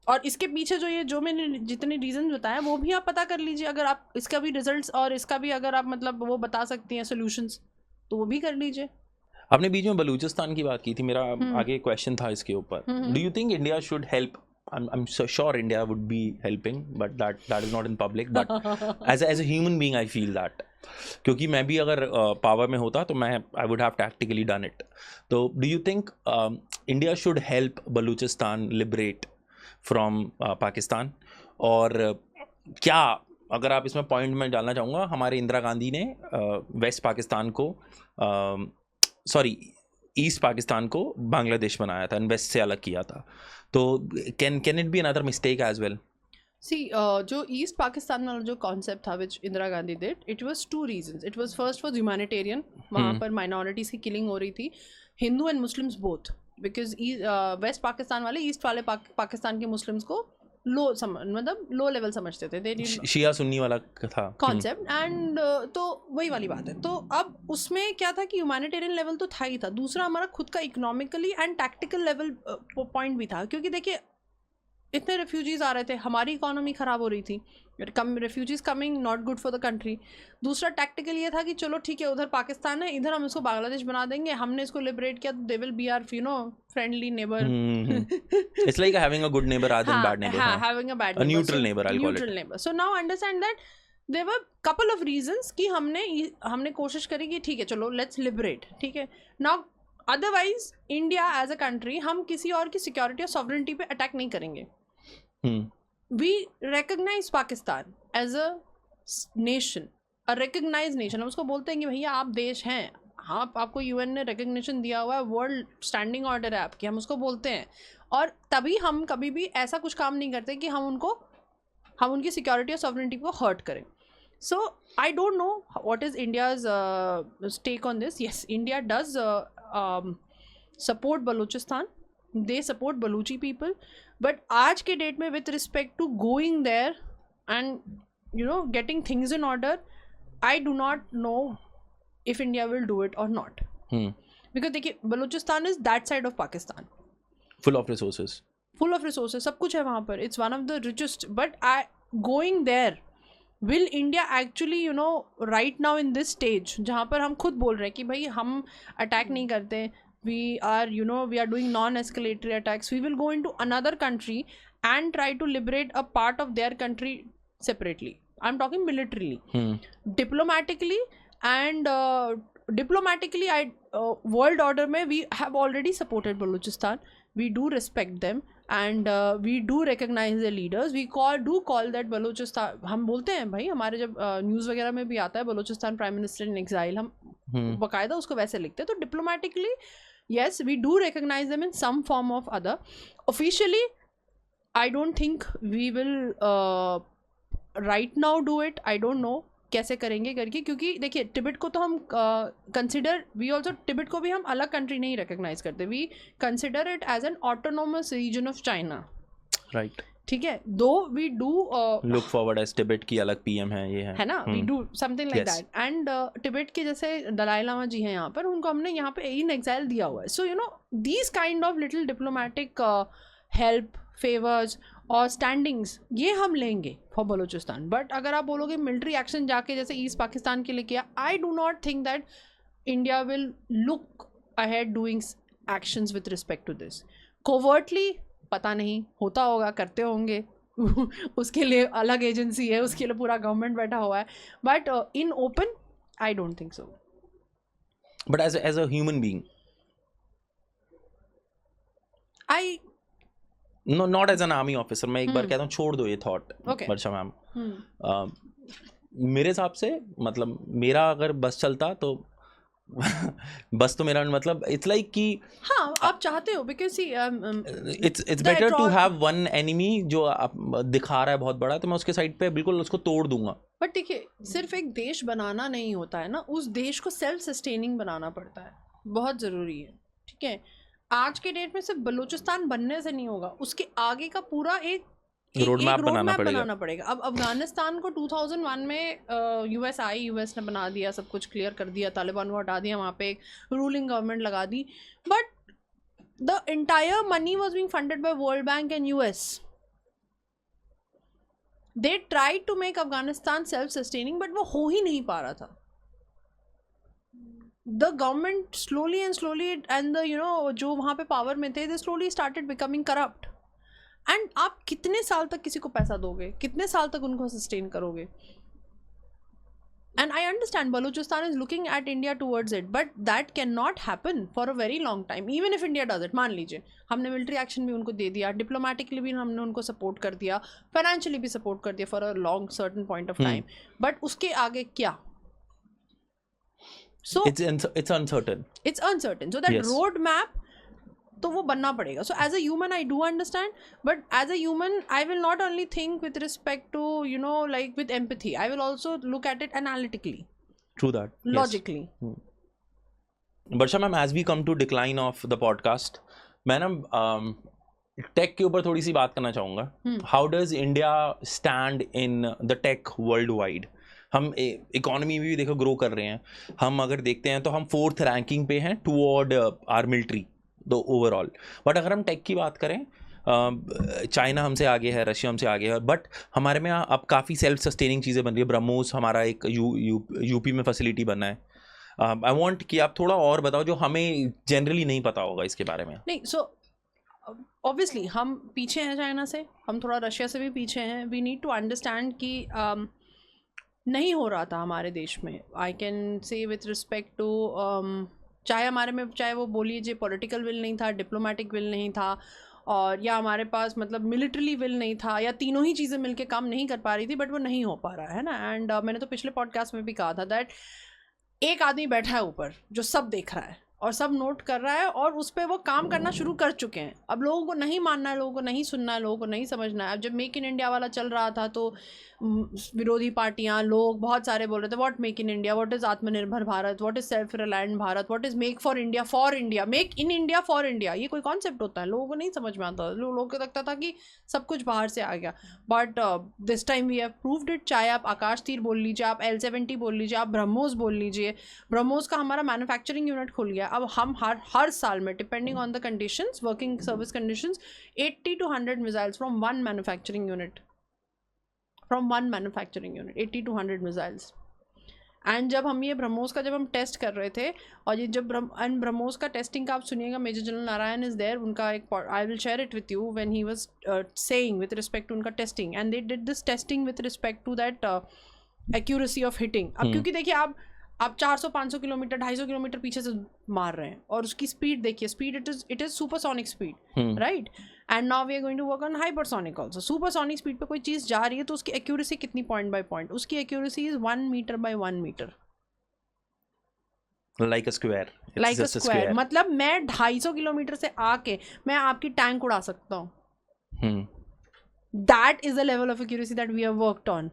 और इसके पीछे जो मैंने जितने रीजन बताए वो भी आप पता कर लीजिए अगर आप इसका भी रिजल्ट्स और इसका भी अगर आप मतलब वो बता सकती हैं सोल्यूशंस तो वो भी कर लीजिए आपने बीच में बलूचिस्तान की बात की थी मेरा आगे क्वेश्चन था इसके ऊपर do you think India should help I'm so sure India would be helping but that is not in public but as a human being I feel that क्योंकि मैं भी अगर पावर में होता तो मैं I would have tactically done it तो do you think India should help Baluchistan liberate from Pakistan और क्या अगर आप इसमें पॉइंट में डालना चाहूँगा हमारे इंदिरा गांधी ने वेस्ट पाकिस्तान को ईस्ट पाकिस्तान को बांग्लादेश बनाया था वेस्ट से अलग किया था तो can it be another mistake as well see जो ईस्ट पाकिस्तान वाला जो कॉन्सेप्ट था which Indira Gandhi did it was two reasons it was first was humanitarian वहाँ पर माइनॉरिटीज़ की किलिंग हो रही थी Hindu and Muslims both because West Pakistan वाले ईस्ट वाले पाकिस्तान के मुस्लिम्स को मतलब लो लेवल समझते थे शिया सुन्नी वाला था कॉन्सेप्ट एंड तो वही वाली बात है तो अब उसमें क्या था कि ह्यूमैनिटेरियन लेवल तो था ही था दूसरा हमारा खुद का economically and tactical level point भी था क्योंकि देखिए इतने रेफ्यूजीज आ रहे थे हमारी इकोनॉमी ख़राब हो रही थी refugees coming not good for the country दूसरा टैक्टिकल ये था कि चलो ठीक है उधर पाकिस्तान है इधर हम इसको बांग्लादेश बना देंगे हमने इसको लिबरेट किया तो they will be our friendly neighbour it's like having a good neighbour rather than bad neighbour having a bad neutral neighbour I call it so now understand that there were couple of reasons कि हमने कोशिश करी कि ठीक है चलो let's liberate ठीक है now otherwise India as a country हम किसी और की सिक्योरिटी और सॉवरेनिटी पे अटैक नहीं करेंगे we recognize Pakistan as a nation, a recognized nation. हम उसको बोलते हैं कि भैया आप देश हैं हाँ आपको यूएन ने रिकग्निशन दिया हुआ है, वर्ल्ड स्टैंडिंग ऑर्डर है आपकी, हम उसको बोलते हैं, और तभी हम कभी भी ऐसा कुछ काम नहीं करते कि हम उनकी सिक्योरिटी और सॉवरेनिटी को हर्ट करें. So I don't know what is India's take on this. Yes, India does support Balochistan. They support Baluchi people. But आज के डेट में with respect to going there and getting things in order, I do not know if India will do it or not. Because देखिए Balochistan is that side of Pakistan. Full of resources. सब कुछ है वहाँ पर. It's one of the richest. But going there, will India actually right now in this stage जहाँ पर हम खुद बोल रहे हैं कि भाई हम अटैक नहीं करते, we are doing non-escalatory attacks, we will go into another country and try to liberate a part of their country separately. I'm talking militarily. Diplomatically and world order में we have already supported Balochistan. We do respect them and we do recognize their leaders. We do call that Balochistan. हम बोलते हैं भाई, हमारे जब news वगैरह में भी आता है Balochistan Prime Minister in Exile, हम बाकायदा उसको वैसे लिखते हैं. तो diplomatically yes, we do recognize them in some form of other. Officially I don't think we will right now do it. I don't know कैसे करेंगे करके, क्योंकि देखिए तिब्बत को तो हम कंसिडर, वी ऑल्सो तिब्बत को भी हम अलग कंट्री नहीं रिकग्नाइज करते. We consider it as an autonomous region of China. Right. ठीक है. Though we do look forward as Tibet की अलग पीएम है ना. We do something like that. And Tibet के जैसे दलाई लामा जी हैं यहाँ पर, उनको हमने यहाँ पे इन एग्जाइल दिया हुआ है. So these kind of little diplomatic help, favours और स्टैंडिंग्स ये हम लेंगे फॉर बलूचिस्तान. बट अगर आप बोलोगे मिलिट्री एक्शन जाके जैसे ईस्ट पाकिस्तान के लिए किया, I do not think that India will look ahead doing actions with respect to this. Covertly पता नहीं, होता होगा, करते होंगे उसके लिए अलग एजेंसी है, उसके लिए पूरा गवर्नमेंट बैठा हुआ है. But in open I don't think so. But as a human being, I No, not as an army officer. मैं एक बार कहता हूँ छोड़ दो ये थॉट. Okay. वर्षा मैम, मेरे हिसाब से मतलब मेरा अगर बस चलता तो बस तो मेरा मतलब इट्स लाइक कि हाँ आप चाहते हो, because it's better to have one enemy जो दिखा रहा है बहुत बड़ा, तो मैं उसके साइड पे बिल्कुल उसको तोड़ दूंगा. बट देखिए सिर्फ एक देश बनाना नहीं होता है ना, उस देश को सेल्फ सस्टेनिंग बनाना पड़ता है, बहुत ज़रूरी है. ठीक है. आज के डेट में सिर्फ बलूचिस्तान बनने से नहीं होगा, उसके आगे का पूरा एक रोड मैप बनाना पड़ेगा. अब अफगानिस्तान को 2001 में यूएस ने बना दिया, सब कुछ क्लियर कर दिया, तालिबान को हटा दिया, वहाँ पे एक रूलिंग गवर्नमेंट लगा दी. But the entire money was being funded by World Bank and US. They tried to make Afghanistan self sustaining, but वो हो ही नहीं पा रहा था. The government slowly and the जो वहाँ पे पावर में थे, they slowly started becoming corrupt. And आप कितने साल तक किसी को पैसा दोगे, कितने साल तक उनको सस्टेन करोगे? And I understand Balochistan is looking at India towards it, but that cannot happen for a very long time. Even if India does it, मान लीजिए हमने military action भी उनको दे दिया, diplomatically भी हमने उनको support कर दिया, financially भी support कर दिया for a long certain point of time. But उसके आगे क्या? So it's uncertain. It's uncertain. So that Yes. road map तो वो बनना पड़ेगा. So as a human I do understand, but as a human I will not only think with respect to like with empathy. I will also look at it analytically. True that. Logically. Yes. Barsha ma'am, as we come to decline of the podcast, मैं ना take के ऊपर थोड़ी सी बात करना चाहूँगा. How does India stand in the tech worldwide? हम economy में भी देखो ग्रो कर रहे हैं. हम अगर देखते हैं तो हम 4th रैंकिंग पे हैं टुवर्ड आर मिलिट्री दो ओवरऑल. बट अगर हम टेक की बात करें, चाइना हमसे आगे है, रशिया हमसे आगे है, बट हमारे में अब काफ़ी सेल्फ सस्टेनिंग चीज़ें बन रही है. ब्रह्मोस हमारा एक यूपी में फैसिलिटी बना है. आई वांट कि आप थोड़ा और बताओ जो हमें जनरली नहीं पता होगा इसके बारे में. नहीं, सो ऑब्वियसली हम पीछे हैं चाइना से, हम थोड़ा रशिया से भी पीछे हैं. वी नीड टू अंडरस्टैंड कि नहीं हो रहा था हमारे देश में. I can say with respect to चाहे हमारे में, चाहे वो बोल लीजिए पॉलिटिकल विल नहीं था, डिप्लोमेटिक विल नहीं था, और या हमारे पास मतलब मिलिट्री विल नहीं था, या तीनों ही चीज़ें मिलके काम नहीं कर पा रही थी, बट वो नहीं हो पा रहा है ना. एंड मैंने तो पिछले पॉडकास्ट में भी कहा था दैट एक आदमी बैठा है ऊपर जो सब देख रहा है और सब नोट कर रहा है और उस पर वो काम करना शुरू कर चुके हैं. अब लोगों को नहीं मानना है, लोगों को नहीं सुनना है, लोगों को नहीं समझना है. अब जब मेक इन इंडिया वाला चल रहा था तो विरोधी पार्टियां, लोग बहुत सारे बोल रहे थे what make in India, what is Atmanirbhar Bharat, what is self reliant Bharat, what is make for India, make in India for India. ये कोई कॉन्सेप्ट होता है? लोगों को नहीं समझ में आता. लोगों को लगता था कि सब कुछ बाहर से आ गया. But this time we have proved it. चाहे आप आकाश तीर बोल लीजिए, आप L-70 बोल लीजिए, आप ब्रह्मोस बोल लीजिए. ब्रह्मोस का हमारा मैन्युफैक्चरिंग यूनिट खुल गया. अब हम हर साल में depending on the conditions, working service conditions, 80 to 100 missiles from one manufacturing unit, 80 to 100 missiles. And जब हम ये ब्रह्मोस का जब हम टेस्ट कर रहे थे, और ये जब ब्रह्मोस का टेस्टिंग का आप सुनिएगा, major general Narayan is there, उनका एक, I will share it with you, when he was saying with respect to उनका testing, and they did this testing with respect to that accuracy of hitting. अब क्योंकि देखिए आप 400-500 किलोमीटर, 250 किलोमीटर पीछे से मार रहे हैं, और उसकी स्पीड देखिए, speed it is supersonic speed, right. And now we are going to work on hypersonic also. Supersonic speed पे कोई चीज़ जा रही है तो उसकी एक्यूरेसी कितनी, पॉइंट बाय पॉइंट, उसकी accuracy is 1 metre by 1 metre, like a square. मतलब मैं 250 किलोमीटर से आके मैं आपकी टैंक उड़ा सकता हूँ. That is the level of accuracy that we have worked on.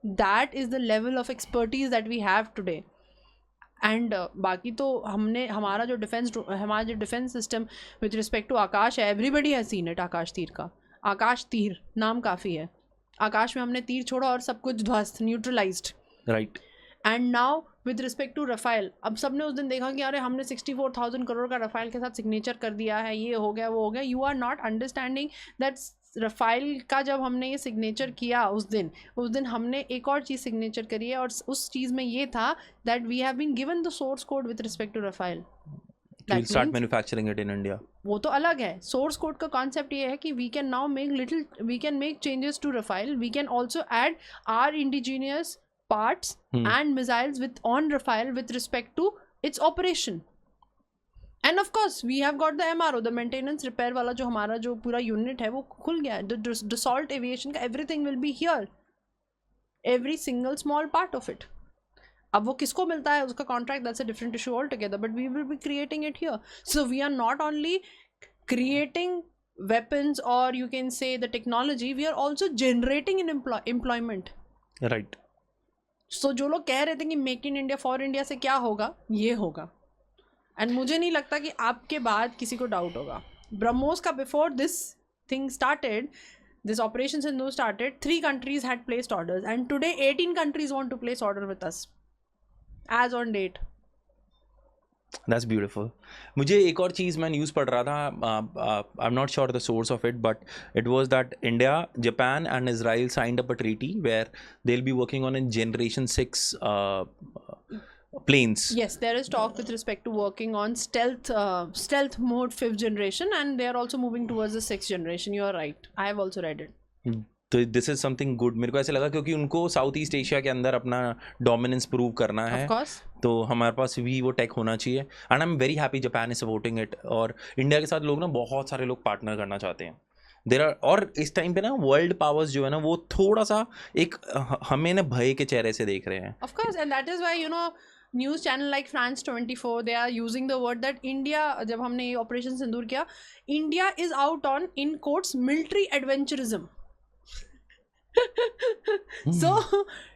That is the level of expertise that we have today. And बाकी तो हमारा जो defence system with respect to Akash है, everybody has seen it. Akash तीर का, आकाश तीर नाम काफ़ी है. आकाश में हमने तीर छोड़ा और सब कुछ ध्वस्त, neutralised, right. And now with respect to Rafale, अब सबने उस दिन देखा कि अरे हमने 64,000 करोड़ का रफाइल के साथ सिग्नेचर कर दिया है, ये हो गया, वो हो गया. You are not understanding that Rafale का जब हमने ये सिग्नेचर किया उस दिन हमने एक और चीज़ सिग्नेचर करी है, और उस चीज़ में ये था that we have been given the source code with respect to Rafale. We'll start manufacturing it in India. वो तो अलग है. सोर्स कोड का कॉन्सेप्ट ये है कि we can now make changes to Rafale. We can also add our indigenous parts and missiles on Rafale with respect to its operation. And of course we have got the MRO, the maintenance repair वाला जो हमारा जो पूरा unit है वो खुल गया है. Dassault Aviation का everything will be here, every single small part of it. अब वो किसको मिलता है उसका contract, that's a different issue altogether, but we will be creating it here. So we are not only creating weapons, or you can say the technology, we are also generating an employment. Right. So जो लोग कह रहे थे कि make in India for India से क्या होगा, ये होगा. एंड मुझे नहीं लगता कि आपके बाद किसी को डाउट होगा. ब्रह्मोस का before this thing started, this operation Sindoor started, 3 countries had placed orders, and today 18 countries want to place order with us as on date. That's beautiful. मुझे एक और चीज़ मैं न्यूज़ पढ़ रहा था, I'm not sure the source of it, but it was that India, Japan and Israel signed up a treaty where they'll be working on a Generation 6 planes. Yes, there is talk with respect to working on stealth mode 5th generation, and they are also moving towards the 6th generation. You are right. I have also read it. तो this is something good. मेरे को ऐसे लगा क्योंकि उनको south East Asia के अंदर अपना डोमिनेंस प्रूव करना है, तो हमारे पास भी वो टेक होना चाहिए. And I am very happy Japan is supporting it. और इंडिया के साथ लोग ना बहुत सारे लोग पार्टनर करना चाहते हैं. देर आर, और इस टाइम पे ना वर्ल्ड पावर्स जो है ना वो थोड़ा सा एक हमें ना भय के चेहरे से देख रहे हैं. Of course, and that is why news channel like France 24, they are using the word that India, जब हमने ये ऑपरेशन सिंदूर किया, India is out on, in quotes, military adventurism. So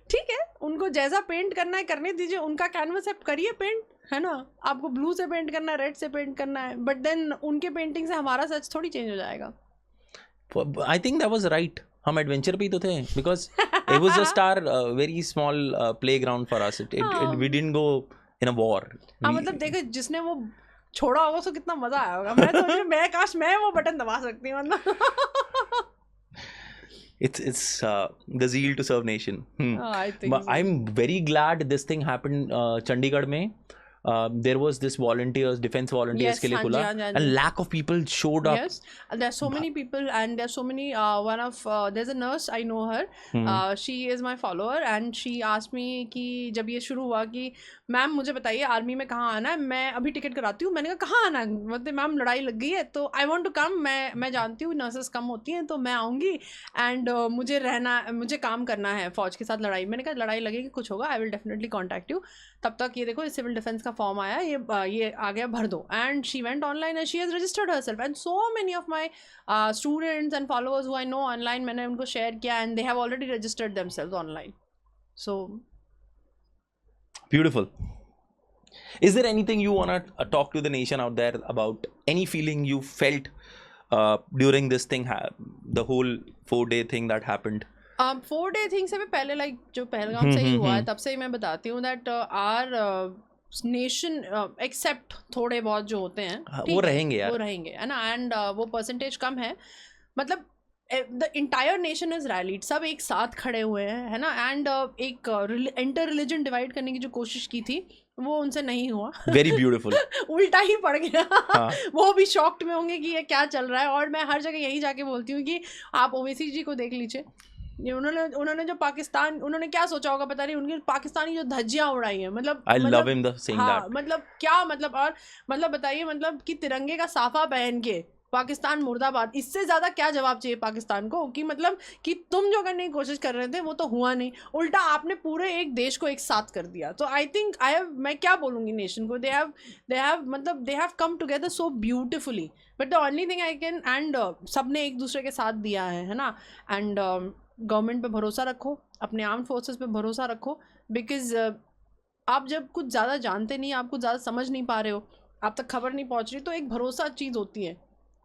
ठीक है, उनको जैसा पेंट करना है करने दीजिए, उनका कैनवस है, करिए पेंट, है ना. आपको ब्लू से पेंट करना है, रेड से पेंट करना है, बट देन उनके पेंटिंग से हमारा सच थोड़ी चेंज हो जाएगा. I think that was right. हम एडवेंचर पे ही तो थे, because it was just our very small playground for us. We didn't go in a war. मतलब देखो, जिसने वो छोड़ा होगा उसको कितना मजा आया होगा. मैं सोच रही हूँ काश मैं वो बटन दबा सकती हूँ. मतलब it's the zeal to serve nation. I think I'm very glad this thing happened Chandigarh में. there was this volunteers, defense volunteers Yes, के लिए हाँ जी, खुला, हाँ जी, हाँ and ji. lack of people showed up. Yes, there's so many people, and there's so many. There's a nurse, I know her. She is my follower, and she asked me कि जब ये शुरू हुआ कि मैम मुझे बताइए army में कहाँ आना है, मैं अभी टिकट कराती हूँ. मैंने कहा कहाँ आना है, मतलब मैम लड़ाई लग गई है तो आई वांट टू कम. मैं जानती हूँ नर्सेस कम होती हैं तो मैं आऊँगी, एंड मुझे काम करना है फौज के साथ लड़ाई. मैंने कहा लड़ाई लगेगी कुछ होगा, I will definitely contact you. तब तक ये देखो सिविल डिफेंस का फॉर्म आया, ये आ गया, भर दो. And she went online and she has registered herself, and so many of my students and followers who I know online, मैंने उनको शेयर किया and they have already registered themselves online. So Beautiful. Is there anything you want to talk to the nation out there about? Any feeling you felt during this thing, the whole 4-day thing that happened? 4-day thing से भी पहले, like जो पहलगाम से ही हुआ है तब से ही मैं बताती हूँ दैट आर नेशन एक्सेप्ट थोड़े बहुत जो होते हैं वो रहेंगे यार, वो रहेंगे है ना. एंड वो परसेंटेज कम है, मतलब the entire nation is rallied, सब एक साथ खड़े हुए हैं है ना. एंड एक इंटर रिलीजन डिवाइड करने की जो कोशिश की थी वो उनसे नहीं हुआ. Very beautiful. उल्टा ही पड़ गया. हाँ. वो भी शॉक्ड में होंगे कि ये क्या चल रहा है. और मैं हर जगह यही जाके बोलती हूँ कि आप ओवैसी जी को देख लीजिए, ये उन्होंने जो पाकिस्तान, उन्होंने क्या सोचा होगा पता नहीं, उनकी पाकिस्तानी जो धज्जियां उड़ाई हैं, मतलब I love him saying that. मतलब क्या मतलब, और मतलब बताइए, मतलब कि तिरंगे का साफा पहन के पाकिस्तान मुर्दाबाद, इससे ज़्यादा क्या जवाब चाहिए पाकिस्तान को कि मतलब कि तुम जो करने की कोशिश कर रहे थे वो तो हुआ नहीं, उल्टा आपने पूरे एक देश को एक साथ कर दिया. तो आई थिंक मैं क्या बोलूँगी नेशन को, they have come together so beautifully. But the only thing I can, and सब ने एक दूसरे के साथ दिया है ना. एंड गवर्नमेंट पे भरोसा रखो, अपने आर्म्ड फोर्सेस पे भरोसा रखो, बिकॉज आप जब कुछ ज़्यादा जानते नहीं, आप कुछ ज़्यादा समझ नहीं पा रहे हो, आप तक खबर नहीं पहुंच रही, तो एक भरोसा चीज़ होती है,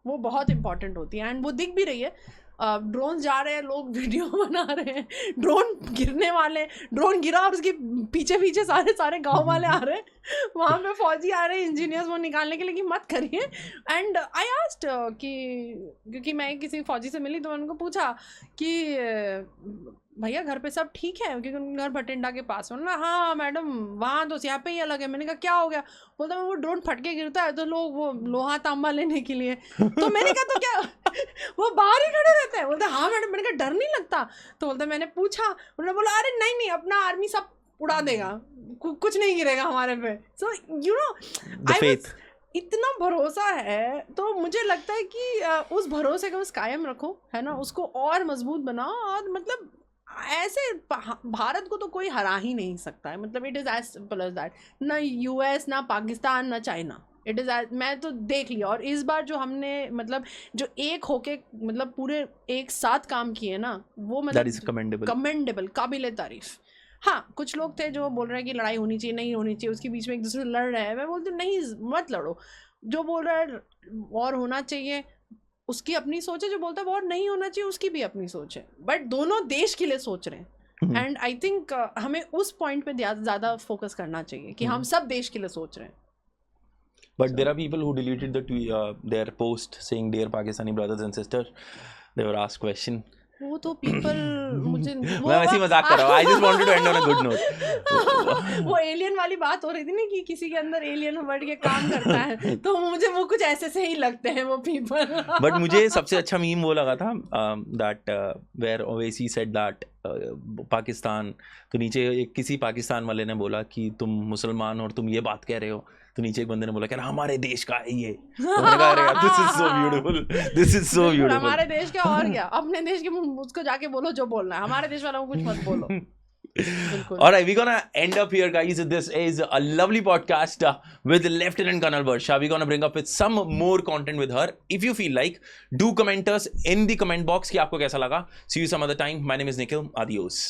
वो बहुत इंपॉर्टेंट होती है. एंड वो दिख भी रही है. ड्रोन जा रहे हैं, लोग वीडियो बना रहे हैं, ड्रोन गिरने वाले, ड्रोन गिरा और उसके पीछे पीछे सारे गांव वाले आ रहे हैं, वहाँ पे फौजी आ रहे हैं, इंजीनियर्स वो निकालने के लिए कि मत करिए. एंड आई आस्क्ड कि क्योंकि मैं किसी फौजी से मिली तो मैंने उनको पूछा कि भैया घर पे सब ठीक है, क्योंकि उनका घर भटिंडा के पास है. उन्होंने हाँ मैडम वहाँ तो यहाँ पे ही अलग है. मैंने कहा क्या हो गया? बोलता है वो ड्रोन फटके गिरता है तो लोग वो लोहा तांबा लेने के लिए, तो मैंने कहा तो क्या वो बाहर ही खड़े रहते हैं? बोलते हाँ मैडम. मैंने कहा डर नहीं लगता? तो बोलता मैंने पूछा, उन्होंने बोला अरे नहीं अपना आर्मी सब उड़ा देगा, कुछ नहीं गिरेगा हमारे पे. सो यू नो इतना भरोसा है, तो मुझे लगता है कि उस भरोसे को बस कायम रखो है ना, उसको और मजबूत बनाओ. और मतलब ऐसे भारत को तो कोई हरा ही नहीं सकता है, मतलब it is as simple as that. ना यूएस, ना पाकिस्तान, ना चाइना, इट इज़ मैं तो देख लिया. और इस बार जो हमने मतलब जो एक होके मतलब पूरे एक साथ काम किए ना, वो मतलब कमेंडेबल, काबिल तारीफ. हाँ कुछ लोग थे जो बोल रहे हैं कि लड़ाई होनी चाहिए, नहीं होनी चाहिए, उसके बीच में एक दूसरे से लड़ रहे हैं. मैं बोलती हूँ नहीं मत लड़ो. जो बोल रहा है वॉर होना चाहिए उसकी अपनी सोच है, जो बोलता है वॉर नहीं होना चाहिए उसकी भी अपनी सोच है, बट दोनों देश के लिए सोच रहे हैं. एंड आई थिंक हमें उस पॉइंट पे ज़्यादा फोकस करना चाहिए कि हम सब देश के लिए सोच रहे हैं. But there are people who deleted their post saying dear Pakistani brothers and sisters. They were asked question. वो तो पीपल मुझे मैं वैसे ही मजाक कर रहा हूँ. I just wanted to end on a good note. वो एलियन वाली बात हो रही थी ना कि किसी के अंदर एलियन वर्ड के काम करता है, तो मुझे वो कुछ ऐसे से ही लगते हैं वो पीपल. बट मुझे सबसे अच्छा मीम वो लगा था that where Owaisi said that Pakistan, तो नीचे एक किसी पाकिस्तान वाले ने बोला कि तुम मुसलमान और तुम ये बात कह रहे हो, तो नीचे एक बंदे ने बोला कि हमारे देश का है ये. This is so beautiful, this is so beautiful. हमारे देश का और क्या, अपने देश के उसको जाके बोलो जो बोलना है, हमारे देश वालों को कुछ मत बोलो. All right, we're gonna end up here, guys. This is a lovely podcast with Lieutenant Colonel Barsha. We're gonna bring up with some more content with her. If you feel like, do comment us in the comment box कि आपको कैसा लगा. See you some other time. My name is Nikhil. Adios.